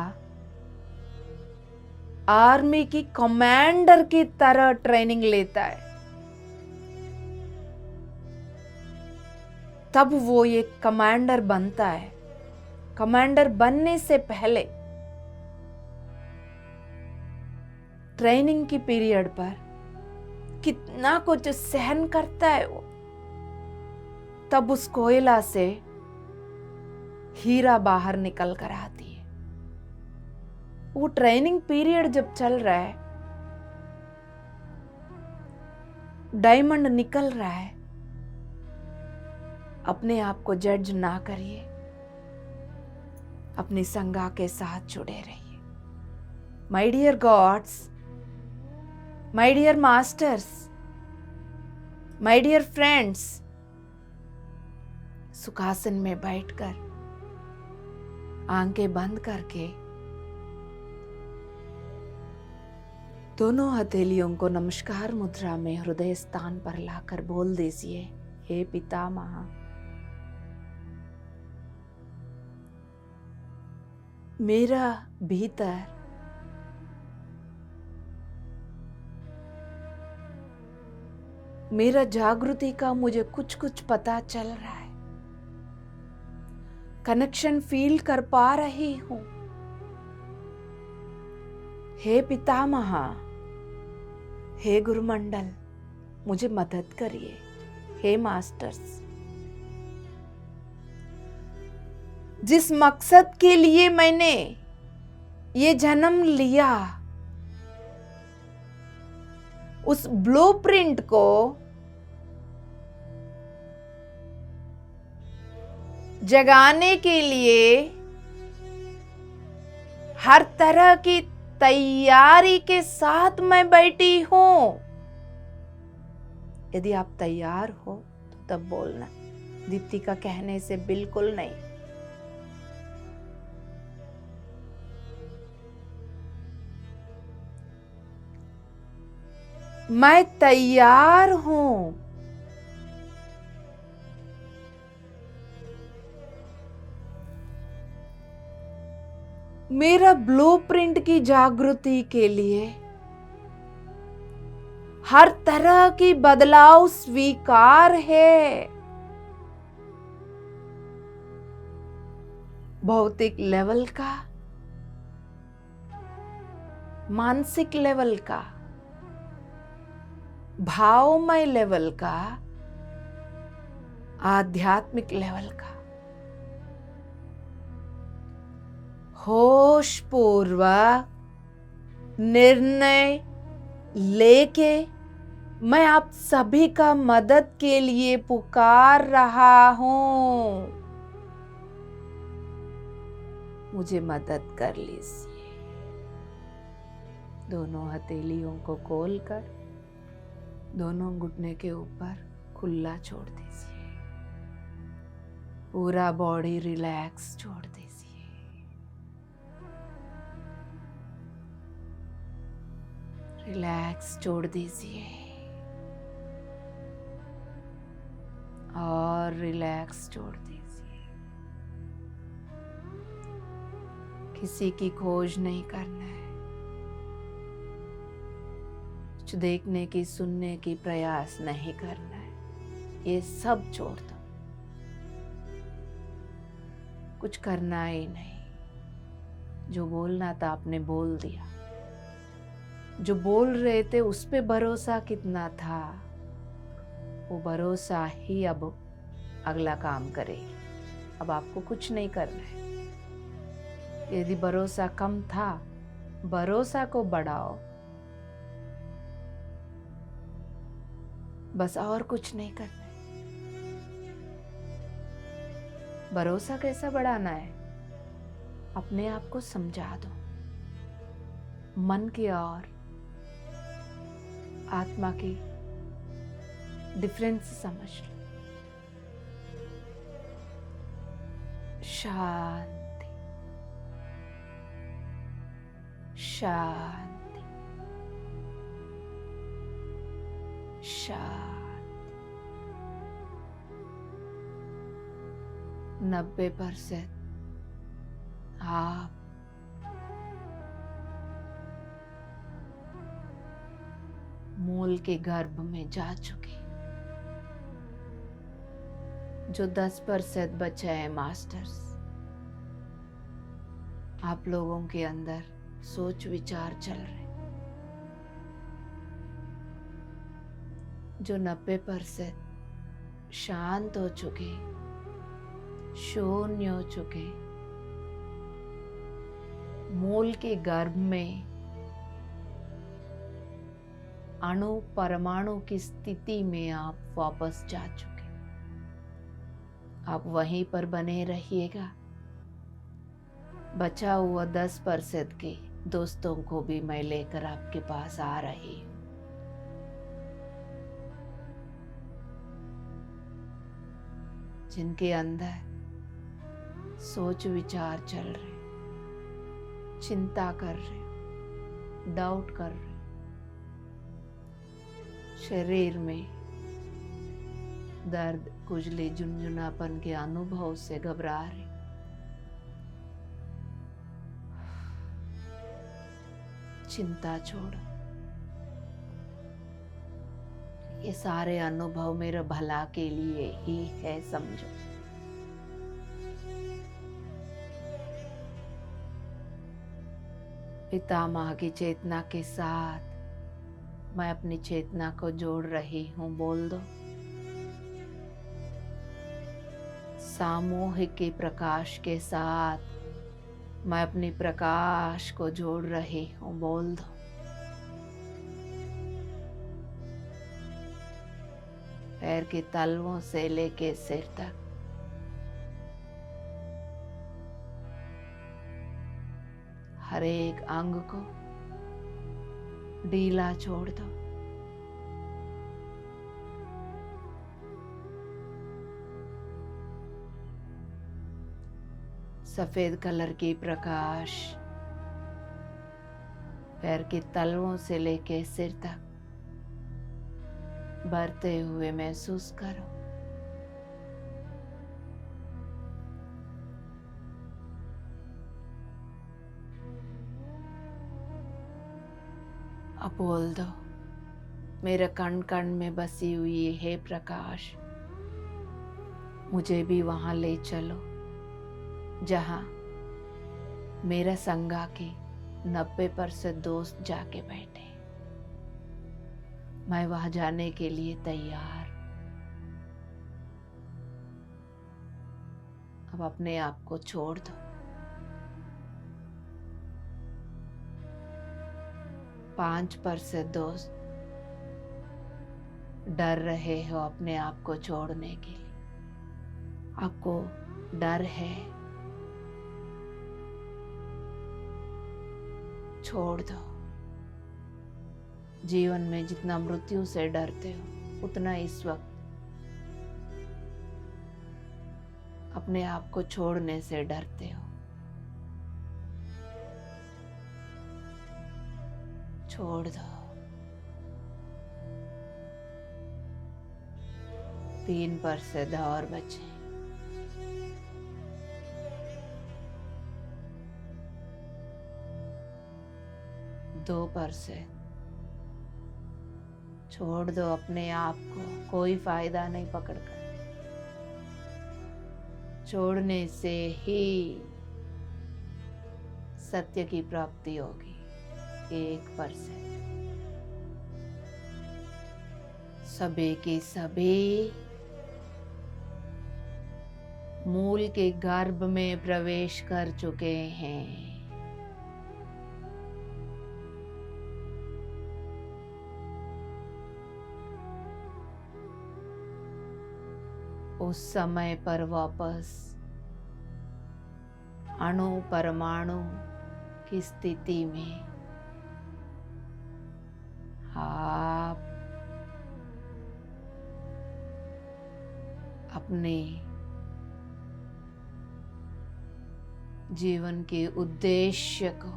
आर्मी की कमांडर की तरह ट्रेनिंग लेता है, तब वो ये कमांडर बनता है। कमांडर बनने से पहले ट्रेनिंग की पीरियड पर कितना कुछ सहन करता है वो, तब उस कोयला से हीरा बाहर निकल कर आती है। वो ट्रेनिंग पीरियड जब चल रहा है, डायमंड निकल रहा है, अपने आप को जज ना करिए, अपनी संगा के साथ जुड़े रहिए। My dear gods, my dear masters, my dear friends, सुखासन में बैठकर आंखें बंद करके दोनों हथेलियों को नमस्कार मुद्रा में हृदय स्थान पर लाकर बोल दीजिए, हे पितामह, मेरा भीतर मेरा जागृति का मुझे कुछ कुछ पता चल रहा है, कनेक्शन फील कर पा रही हूं। हे पितामह, हे गुरुमंडल, मुझे मदद करिए। हे मास्टर्स, जिस मकसद के लिए मैंने ये जन्म लिया, उस ब्लूप्रिंट को जगाने के लिए हर तरह की तैयारी के साथ मैं बैठी हूं। यदि आप तैयार हो तो तब बोलना, दीप्ति का कहने से बिल्कुल नहीं। मैं तैयार हूं। मेरा ब्लूप्रिंट की जागृति के लिए हर तरह की बदलाव स्वीकार है। भौतिक लेवल का, मानसिक लेवल का, भावमय लेवल का, आध्यात्मिक लेवल का। होश पूर्वक निर्णय लेके मैं आप सभी का मदद के लिए पुकार रहा हूं। मुझे मदद कर लीजिए। दोनों हथेलियों को खोलकर दोनों घुटने के ऊपर खुला छोड़ दीजिए। पूरा बॉडी रिलैक्स छोड़ दीजिए। रिलैक्स छोड़ दीजिए और रिलैक्स छोड़ दीजिए। किसी की खोज नहीं करना है, कुछ देखने की, सुनने की प्रयास नहीं करना है। ये सब छोड़ दो, कुछ करना ही नहीं। जो बोलना था आपने बोल दिया। जो बोल रहे थे उस पे भरोसा कितना था, वो भरोसा ही अब अगला काम करेगी। अब आपको कुछ नहीं करना है। यदि भरोसा कम था, भरोसा को बढ़ाओ, बस और कुछ नहीं करना है। भरोसा कैसा बढ़ाना है? अपने आप को समझा दो, मन की और आत्मा की डिफरेंस समझ लो। शांति, शांति, शांति। 90% आप मूल के गर्भ में जा चुके। जो 10% बचे हैं मास्टर्स, आप लोगों के अंदर सोच विचार चल रहे। जो 90% शांत हो चुके, शून्य हो चुके, मूल के गर्भ में अणु परमाणु की स्थिति में आप वापस जा चुके। आप वहीं पर बने रहिएगा। बचा हुआ 10% के दोस्तों को भी मैं लेकर आपके पास आ रही हूं। जिनके अंदर सोच विचार चल रहे, चिंता कर रहे, डाउट कर रहे, शरीर में दर्द, खुजली, झुनझुनापन के अनुभव से घबरा रहे, चिंता छोड़ो। ये सारे अनुभव मेरे भला के लिए ही है समझो। पितामह की चेतना के साथ मैं अपनी चेतना को जोड़ रही हूँ, बोल दो। सामूहिक के प्रकाश के साथ मैं अपनी प्रकाश को जोड़ रही हूँ, बोल दो। पैर के तलवों से लेके सिर तक हर एक अंग को ढीला छोड़ दो। सफेद कलर की प्रकाश पैर के तलवों से लेके सिर तक बढ़ते हुए महसूस करो। अब बोल दो, मेरे कण कण में बसी हुई है प्रकाश, मुझे भी वहां ले चलो जहां मेरा संगा के 90% दोस्त जाके बैठे। मैं वहां जाने के लिए तैयार। अब अपने आप को छोड़ दो। 5% दोस्त डर रहे हो अपने आप को छोड़ने के लिए। आपको डर है, छोड़ दो। जीवन में जितना मृत्यु से डरते हो उतना इस वक्त अपने आप को छोड़ने से डरते हो। छोड़ दो। 3% और बचे। 2%। छोड़ दो अपने आप को, कोई फायदा नहीं पकड़कर। छोड़ने से ही सत्य की प्राप्ति होगी। 1%। सभी के सभी मूल के गर्भ में प्रवेश कर चुके हैं। उस समय पर वापस अणु परमाणु की स्थिति में आप अपने जीवन के उद्देश्य को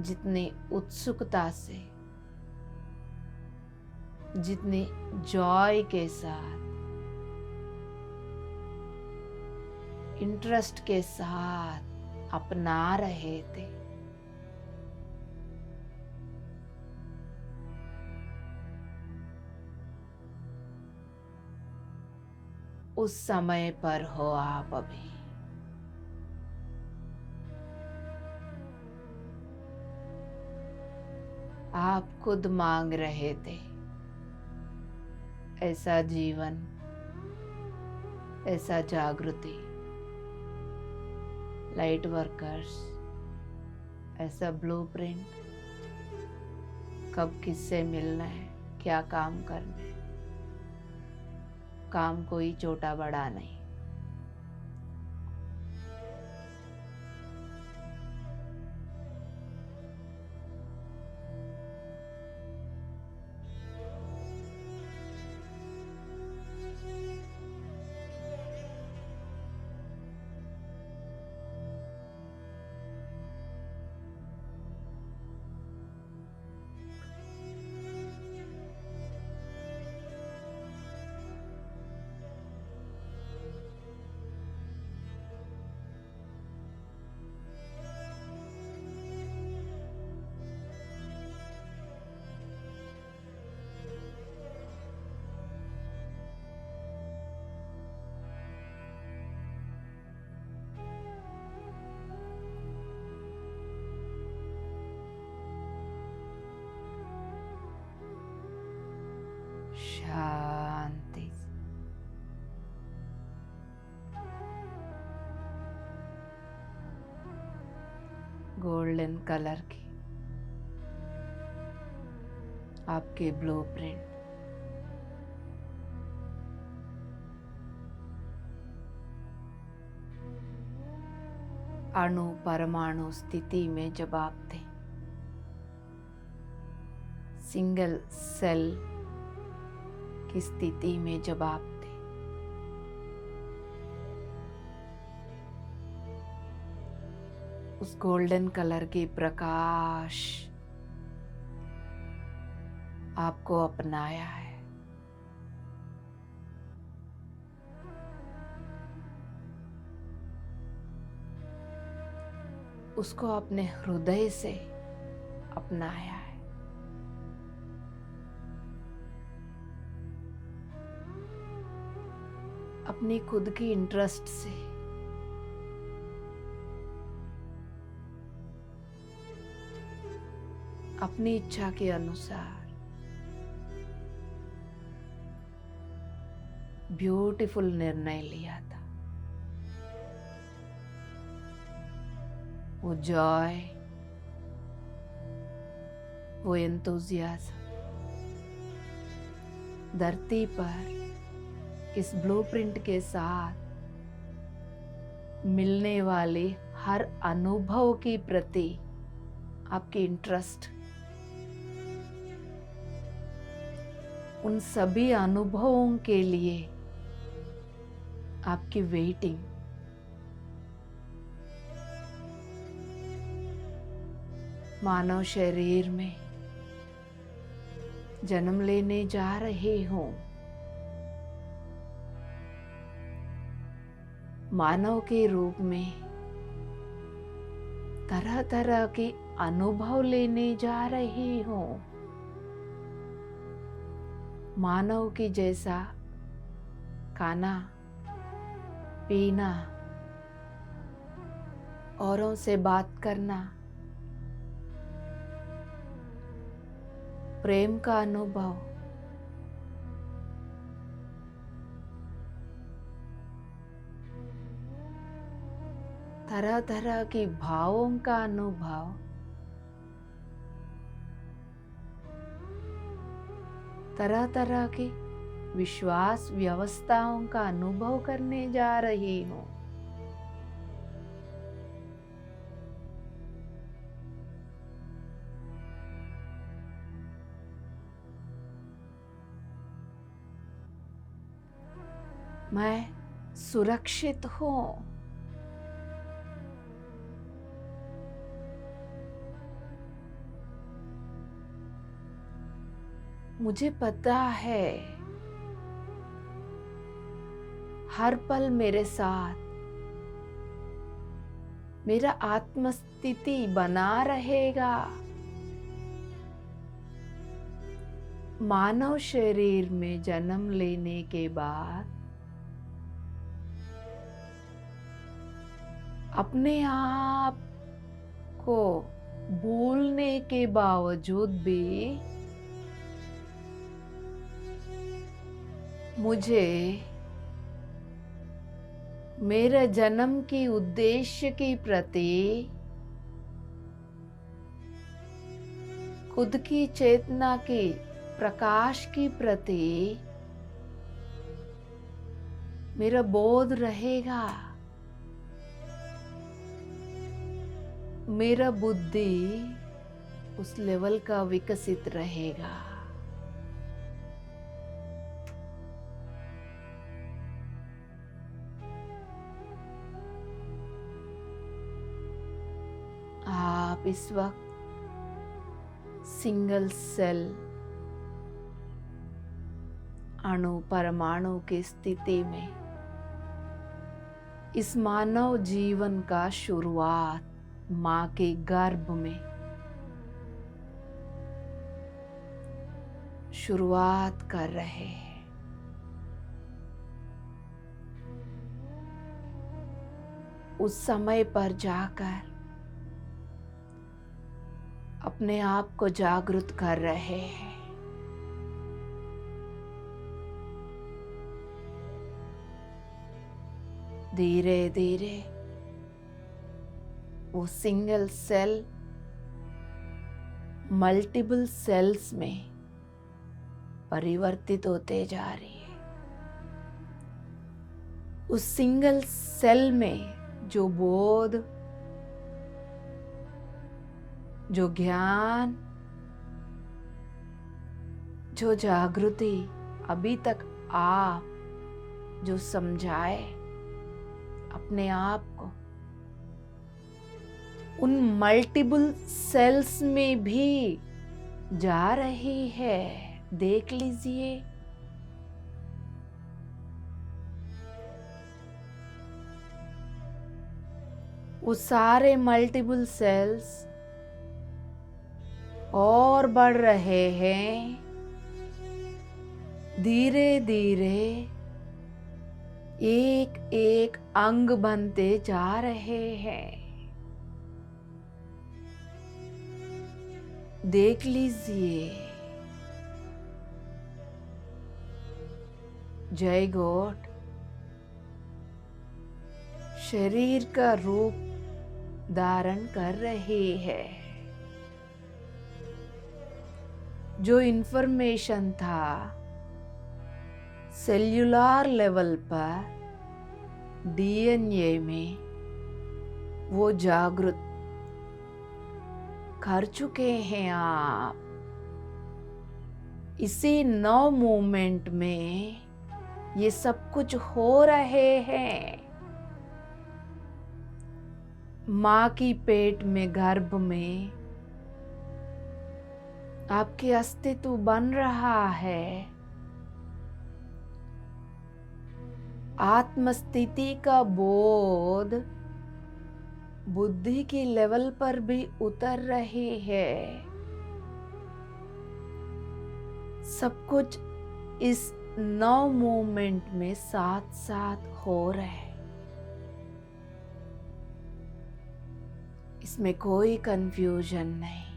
जितनी उत्सुकता से, जितनी जॉय के साथ, इंटरेस्ट के साथ अपना रहे थे, उस समय पर हो आप अभी। आप खुद मांग रहे थे ऐसा जीवन, ऐसा जागृति, लाइट वर्कर्स, ऐसा ब्लूप्रिंट। कब किससे मिलना है, क्या काम करना है। काम कोई छोटा बड़ा नहीं। शांति से। गोल्डन कलर की आपके ब्लूप्रिंट अणु परमाणु स्थिति में जब आप थे, सिंगल सेल की स्थिति में जब आप थे, उस गोल्डन कलर के प्रकाश आपको अपनाया है। उसको अपने हृदय से अपनाया है। अपनी खुद की इंटरेस्ट से, अपनी इच्छा के अनुसार ब्यूटीफुल निर्णय लिया था। वो जॉय, वो एंथुसियाज्म धरती पर इस ब्लूप्रिंट के साथ मिलने वाले हर अनुभव के प्रति आपकी इंटरेस्ट, उन सभी अनुभवों के लिए आपकी वेटिंग, मानव शरीर में जन्म लेने जा रहे हो, मानव के रूप में तरह तरह के अनुभव लेने जा रहे हो, मानव की जैसा खाना पीना, औरों से बात करना, प्रेम का अनुभव, तरह तरह की भावों का अनुभव, तरह तरह की विश्वास व्यवस्थाओं का अनुभव करने जा रही हूँ। मैं सुरक्षित हूँ। मुझे पता है हर पल मेरे साथ मेरा आत्मस्थिति बना रहेगा। मानव शरीर में जन्म लेने के बाद अपने आप को भूलने के बावजूद भी मुझे मेरे जन्म की उद्देश्य के प्रति, खुद की चेतना के प्रकाश के प्रति मेरा बोध रहेगा। मेरा बुद्धि उस लेवल का विकसित रहेगा। आप इस वक्त सिंगल सेल अणु परमाणु की स्थिति में इस मानव जीवन का शुरुआत माँ के गर्भ में शुरुआत कर रहे हैं। उस समय पर जाकर अपने आप को जागृत कर रहे हैं। धीरे धीरे वो सिंगल सेल मल्टीपल सेल्स में परिवर्तित होते जा रही है। उस सिंगल सेल में जो बोध, जो ज्ञान, जो जागृति अभी तक आप जो समझाए अपने आप को, उन मल्टीपल सेल्स में भी जा रही है। देख लीजिए। वो सारे मल्टीपल सेल्स और बढ़ रहे हैं, धीरे धीरे एक एक अंग बनते जा रहे हैं। देख लीजिए। जायगोट शरीर का रूप धारण कर रही है। जो इंफॉर्मेशन था सेल्यूलर लेवल पर डीएनए में, वो जागृत कर चुके हैं आप। इसी नौ मोमेंट में ये सब कुछ हो रहे हैं। माँ की पेट में, गर्भ में आपके अस्तित्व बन रहा है। आत्मस्थिति का बोध बुद्धि की लेवल पर भी उतर रही है। सब कुछ इस 9 मोमेंट में साथ साथ हो रहे हैं। इसमें कोई कंफ्यूजन नहीं।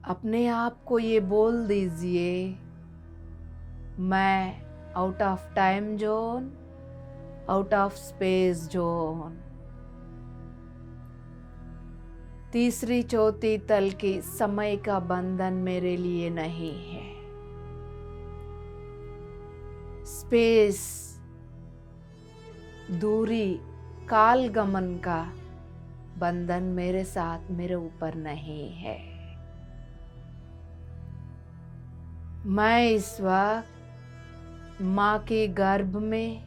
अपने आप को ये बोल दीजिए, मैं out of time zone, out of space zone, तीसरी चौथी तल की समय का बंधन मेरे लिए नहीं है। स्पेस, दूरी, काल गमन का बंधन मेरे साथ, मेरे ऊपर नहीं है। मैं इस वक्त माँ के गर्भ में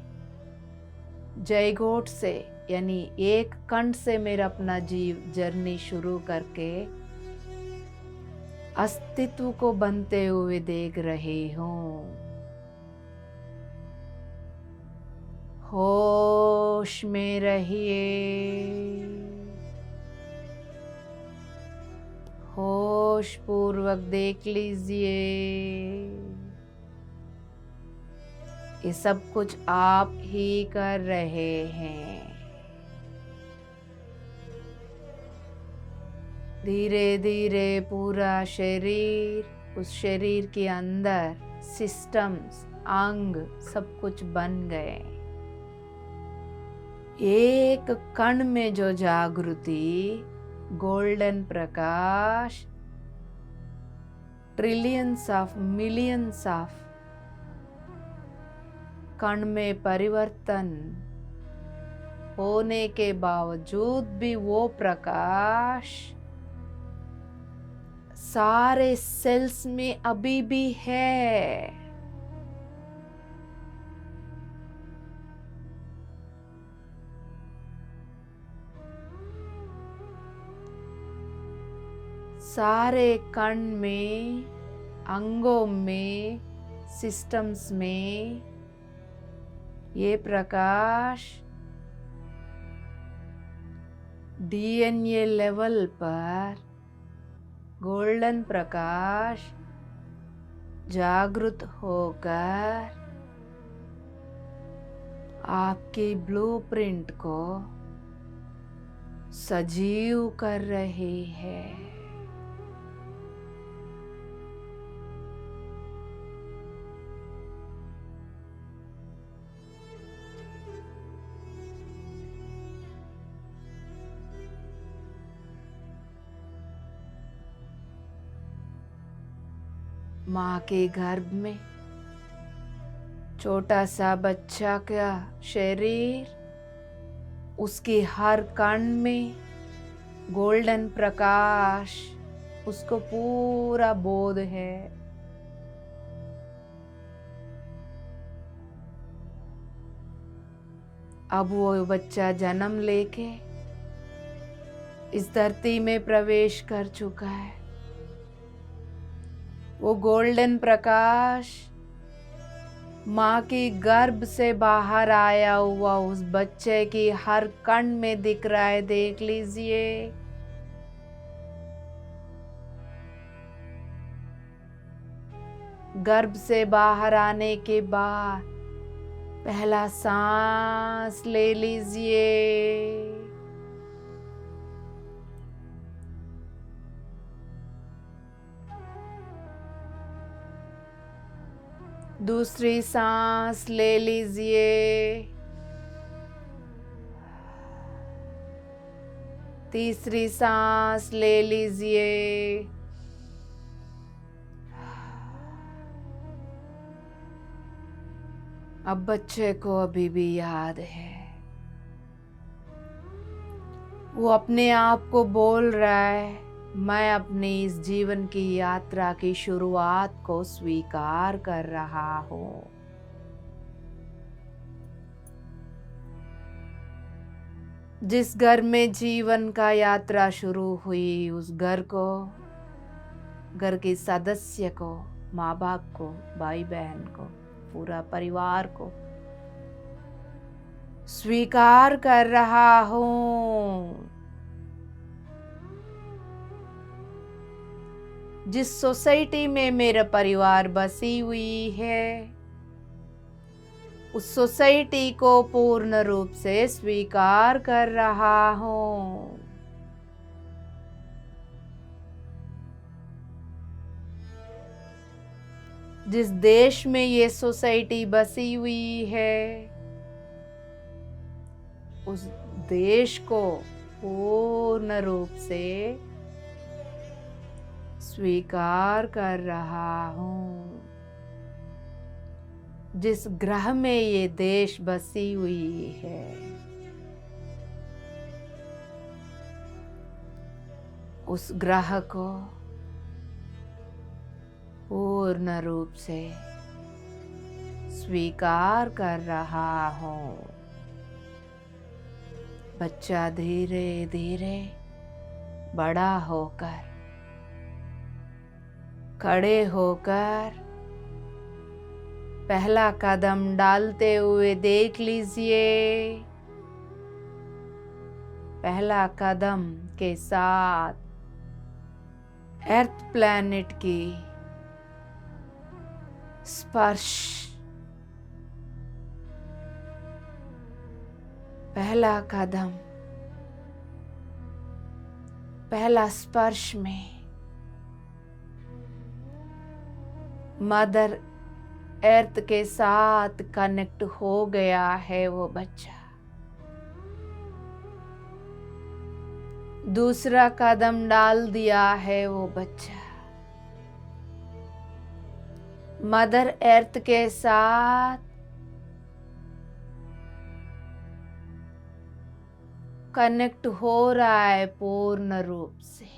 जायगोट से, यानी एक कण से मेरा अपना जीव जर्नी शुरू करके अस्तित्व को बनते हुए देख रही हूँ। होश में रहिए, होश पूर्वक देख लीजिए। ये सब कुछ आप ही कर रहे हैं। धीरे धीरे पूरा शरीर, उस शरीर के अंदर सिस्टम्स, अंग सब कुछ बन गए। एक कण में जो जागृति, golden Prakash, trillions of, millions of कण में परिवर्तन होने के बावजूद भी वो प्रकाश सारे सेल्स में अभी भी है। सारे कण में, अंगों में, सिस्टम्स में ये प्रकाश डीएनए लेवल पर गोल्डन प्रकाश जागृत होकर आपके ब्लूप्रिंट को सजीव कर रही है। माँ के गर्भ में छोटा सा बच्चा का शरीर, उसके हर कण में गोल्डन प्रकाश, उसको पूरा बोध है। अब वो बच्चा जन्म लेके इस धरती में प्रवेश कर चुका है। वो गोल्डन प्रकाश माँ की गर्भ से बाहर आया हुआ उस बच्चे की हर कण में दिख रहा है। देख लीजिए, गर्भ से बाहर आने के बाद पहला सांस ले लीजिए, दूसरी सांस ले लीजिए, तीसरी सांस ले लीजिए, अब बच्चे को अभी भी याद है, वो अपने आप को बोल रहा है, मैं अपनी इस जीवन की यात्रा की शुरुआत को स्वीकार कर रहा हूँ। जिस घर में जीवन का यात्रा शुरू हुई, उस घर को, घर के सदस्य को, माँ बाप को, भाई बहन को, पूरा परिवार को स्वीकार कर रहा हूँ। जिस सोसाइटी में मेरा परिवार बसी हुई है, उस सोसाइटी को पूर्ण रूप से स्वीकार कर रहा हूँ। जिस देश में ये सोसाइटी बसी हुई है, उस देश को पूर्ण रूप से स्वीकार कर रहा हूँ। जिस ग्रह में ये देश बसी हुई है, उस ग्रह को पूर्ण रूप से स्वीकार कर रहा हूँ। बच्चा धीरे धीरे बड़ा होकर, खड़े होकर पहला कदम डालते हुए देख लीजिए। पहला कदम के साथ अर्थ प्लैनेट की स्पर्श, पहला कदम, पहला स्पर्श में मदर अर्थ के साथ कनेक्ट हो गया है वो बच्चा। दूसरा कदम डाल दिया है वो बच्चा, मदर अर्थ के साथ कनेक्ट हो रहा है पूर्ण रूप से।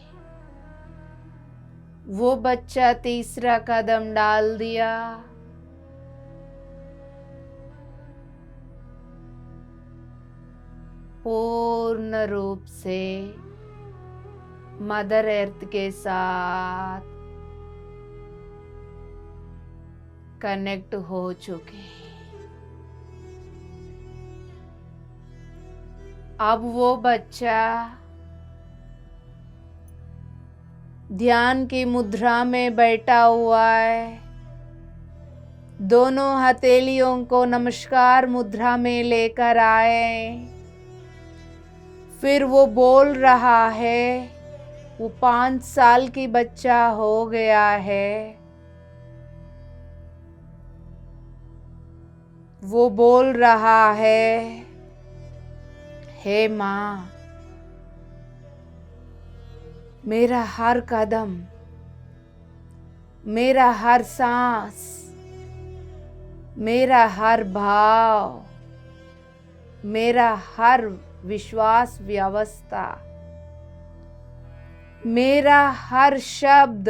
वो बच्चा तीसरा कदम डाल दिया, पूर्ण रूप से मदर अर्थ के साथ कनेक्ट हो चुके। अब वो बच्चा ध्यान की मुद्रा में बैठा हुआ है। दोनों हथेलियों को नमस्कार मुद्रा में लेकर आए। फिर वो बोल रहा है, वो 5 साल की बच्चा हो गया है। वो बोल रहा है, हे माँ, मेरा हर कदम मेरा हर सांस, मेरा हर भाव, मेरा हर विश्वास व्यवस्था, मेरा हर शब्द,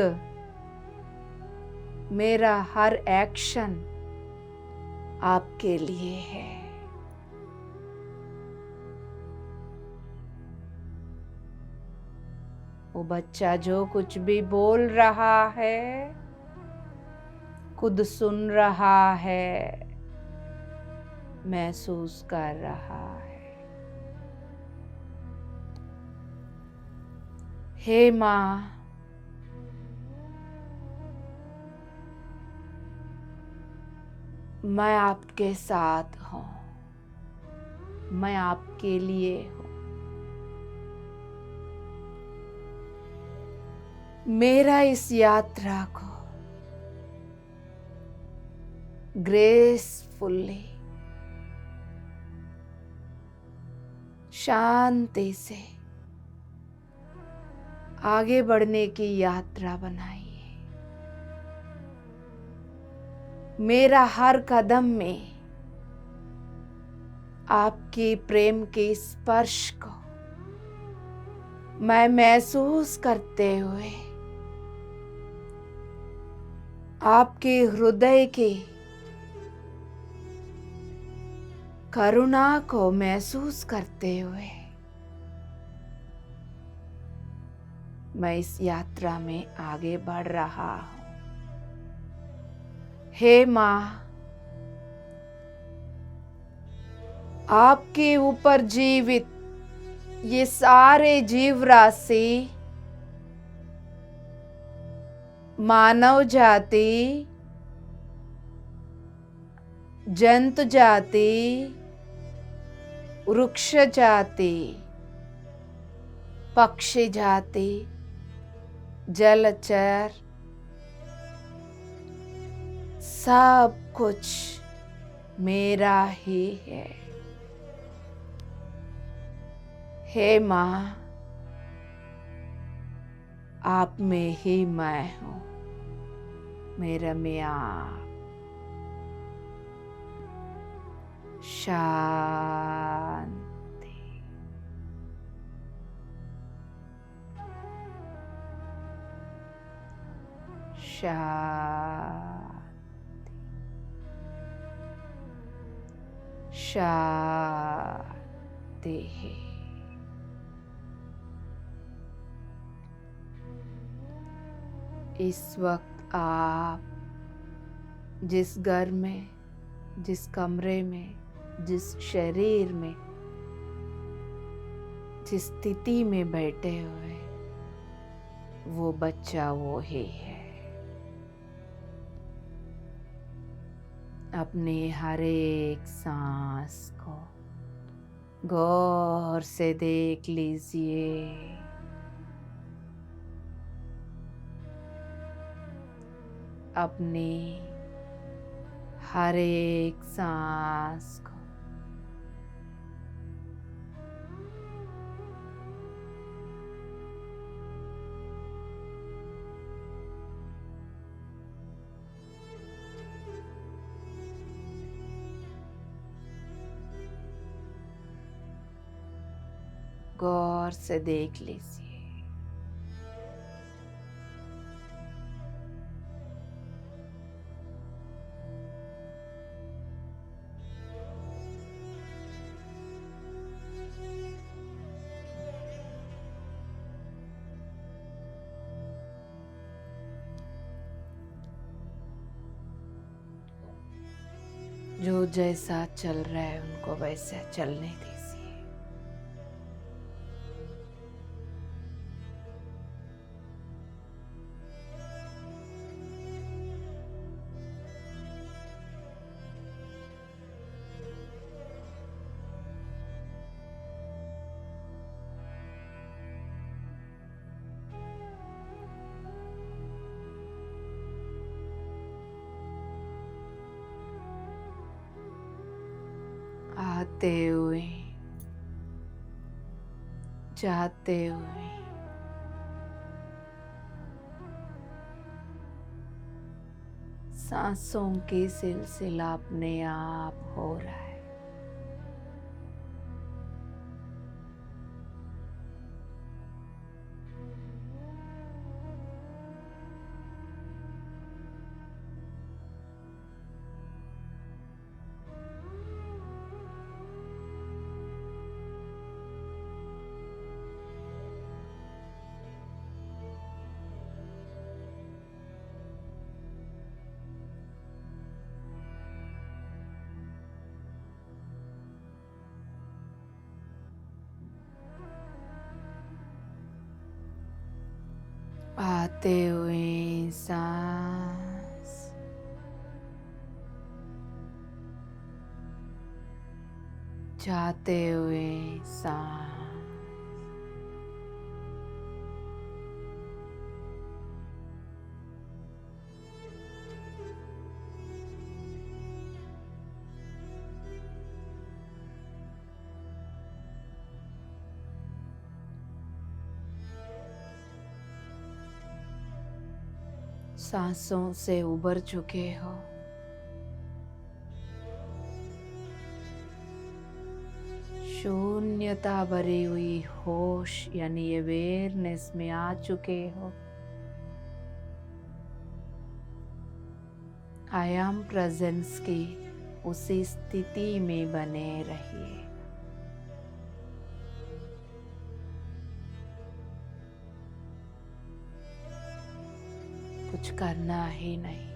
मेरा हर एक्शन आपके लिए है। वो बच्चा जो कुछ भी बोल रहा है, खुद सुन रहा है, महसूस कर रहा है। हे माँ, मैं आपके साथ हूँ, मैं आपके लिए हूँ। मेरा इस यात्रा को ग्रेसफुली, शांति से आगे बढ़ने की यात्रा बनाइए। मेरा हर कदम में आपके प्रेम के स्पर्श को मैं महसूस करते हुए आपके हृदय के करुणा को महसूस करते हुए मैं इस यात्रा में आगे बढ़ रहा हूँ। हे माँ, आपके ऊपर जीवित ये सारे जीव राशि, मानव जाति, जंतु जाति, वृक्ष जाति, पक्षी जाति, जलचर, सब कुछ मेरा ही है। हे माँ, आप में ही मैं हूँ, मेरा में आप। शांति। शांति। शांति। इस वक्त आप जिस घर में, जिस कमरे में, जिस शरीर में, जिस स्थिति में बैठे हुए, वो बच्चा वो ही है। अपने हर एक सांस को गौर से देख लीजिए। अपने हर एक सांस को गौर से देख लीजिए। जो जैसा चल रहा है उनको वैसा चलने दीजिए। आते हुए, जाते हुए सांसों के सिलसिला अपने आप हो रहा है। आते हुए सांस, जाते हुए सांस। सांसों से उबर चुके हो। शून्यता भरी हुई होश यानी अवेयरनेस में आ चुके हो। आई एम प्रेजेंस की उसी स्थिति में बने रहिए। कुछ करना ही नहीं।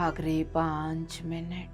आखिरी 5 मिनट।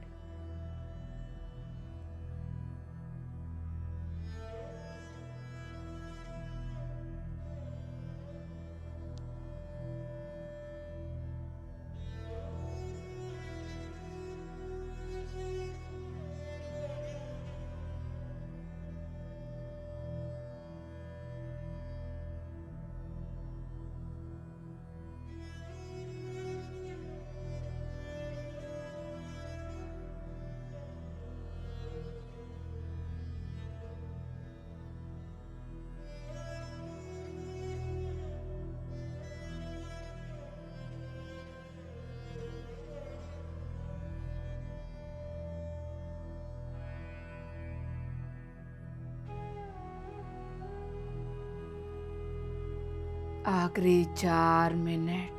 आखिरी 4 मिनट।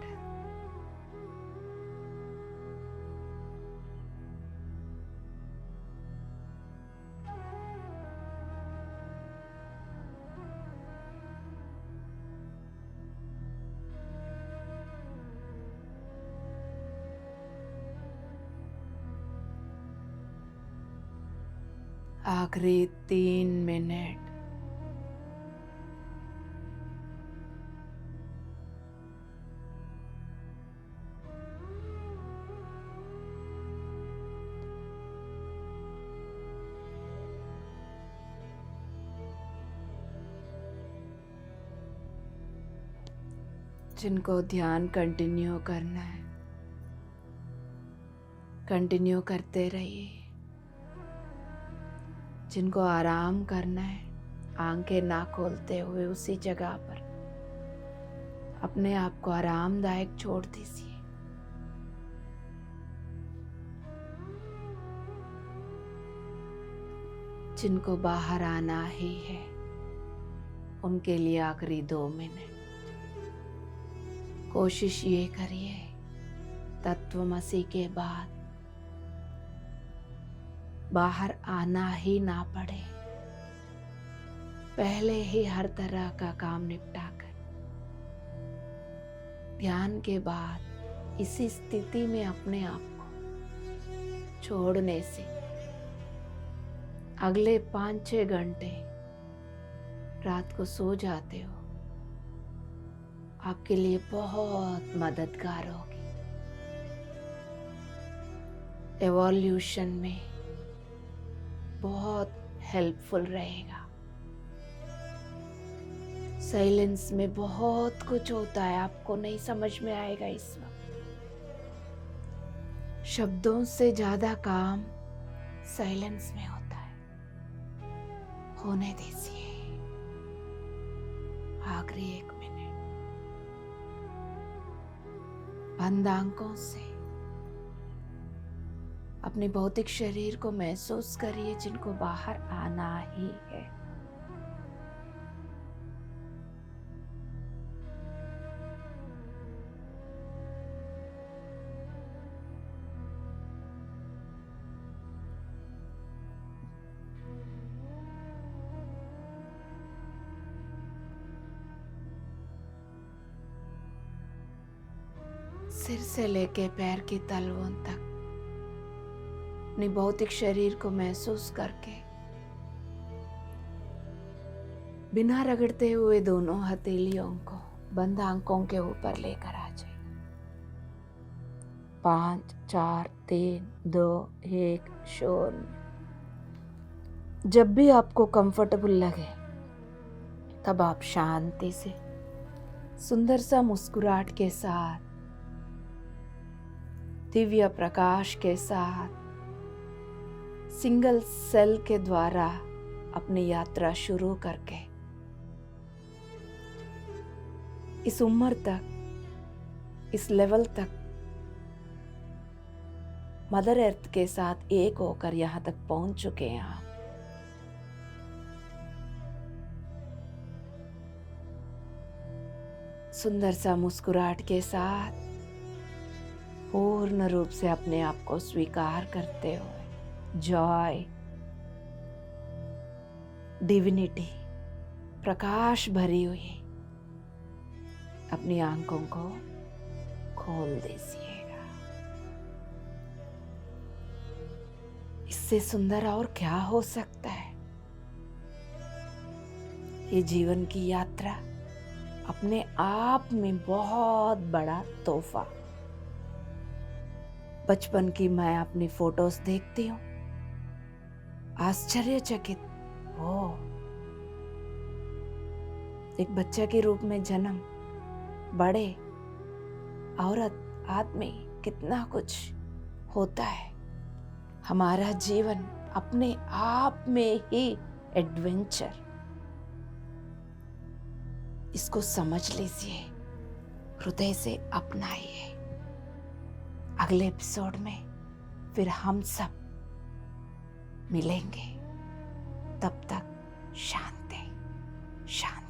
आखिरी 3 मिनट। जिनको ध्यान कंटिन्यू करना है, कंटिन्यू करते रहिए। जिनको आराम करना है, आंखें ना खोलते हुए उसी जगह पर अपने आप को आरामदायक छोड़ दीजिए। जिनको बाहर आना ही है, उनके लिए आखिरी 2 मिनट। कोशिश ये करिए तत्वमसी के बाद बाहर आना ही ना पड़े, पहले ही हर तरह का काम निपटा कर ध्यान के बाद इसी स्थिति में अपने आप को छोड़ने से अगले 5-6 घंटे रात को सो जाते हो, आपके लिए बहुत मददगार होगी। एवोल्यूशन में बहुत हेल्पफुल रहेगा। साइलेंस में बहुत कुछ होता है, आपको नहीं समझ में आएगा इस वक्त। शब्दों से ज्यादा काम साइलेंस में होता है। होने दीजिए। आखिरी 1 मिनट। बंद आंखों से अपने भौतिक शरीर को महसूस करिए, जिनको बाहर आना ही है। सिर से लेके पैर की तलवों तक अपनी भौतिक शरीर को महसूस करके बिना रगड़ते हुए दोनों हथेलियों को बंद आंखों के ऊपर लेकर आ जाए। 5 4 3 2 1 शून्य। जब भी आपको कंफर्टेबल लगे तब आप शांति से सुंदर सा मुस्कुराहट के साथ, दिव्य प्रकाश के साथ, सिंगल सेल के द्वारा अपनी यात्रा शुरू करके इस उम्र तक, इस लेवल तक मदर अर्थ के साथ एक होकर यहाँ तक पहुंच चुके हैं आप। सुंदर सा मुस्कुराहट के साथ पूर्ण रूप से अपने आप को स्वीकार करते हुए जॉय, डिविनिटी, प्रकाश भरी हुई अपनी आंखों को खोल दीजिएगा। इससे सुंदर और क्या हो सकता है। ये जीवन की यात्रा अपने आप में बहुत बड़ा तोहफा। बचपन की मैं अपनी फोटोज देखती हूँ, आश्चर्यचकित। ओ, एक बच्चे के रूप में जन्म, बड़े, औरत, आदमी, कितना कुछ होता है। हमारा जीवन अपने आप में ही एडवेंचर। इसको समझ लीजिए, हृदय से अपनाइए। अगले एपिसोड में फिर हम सब मिलेंगे। तब तक शांति शांति।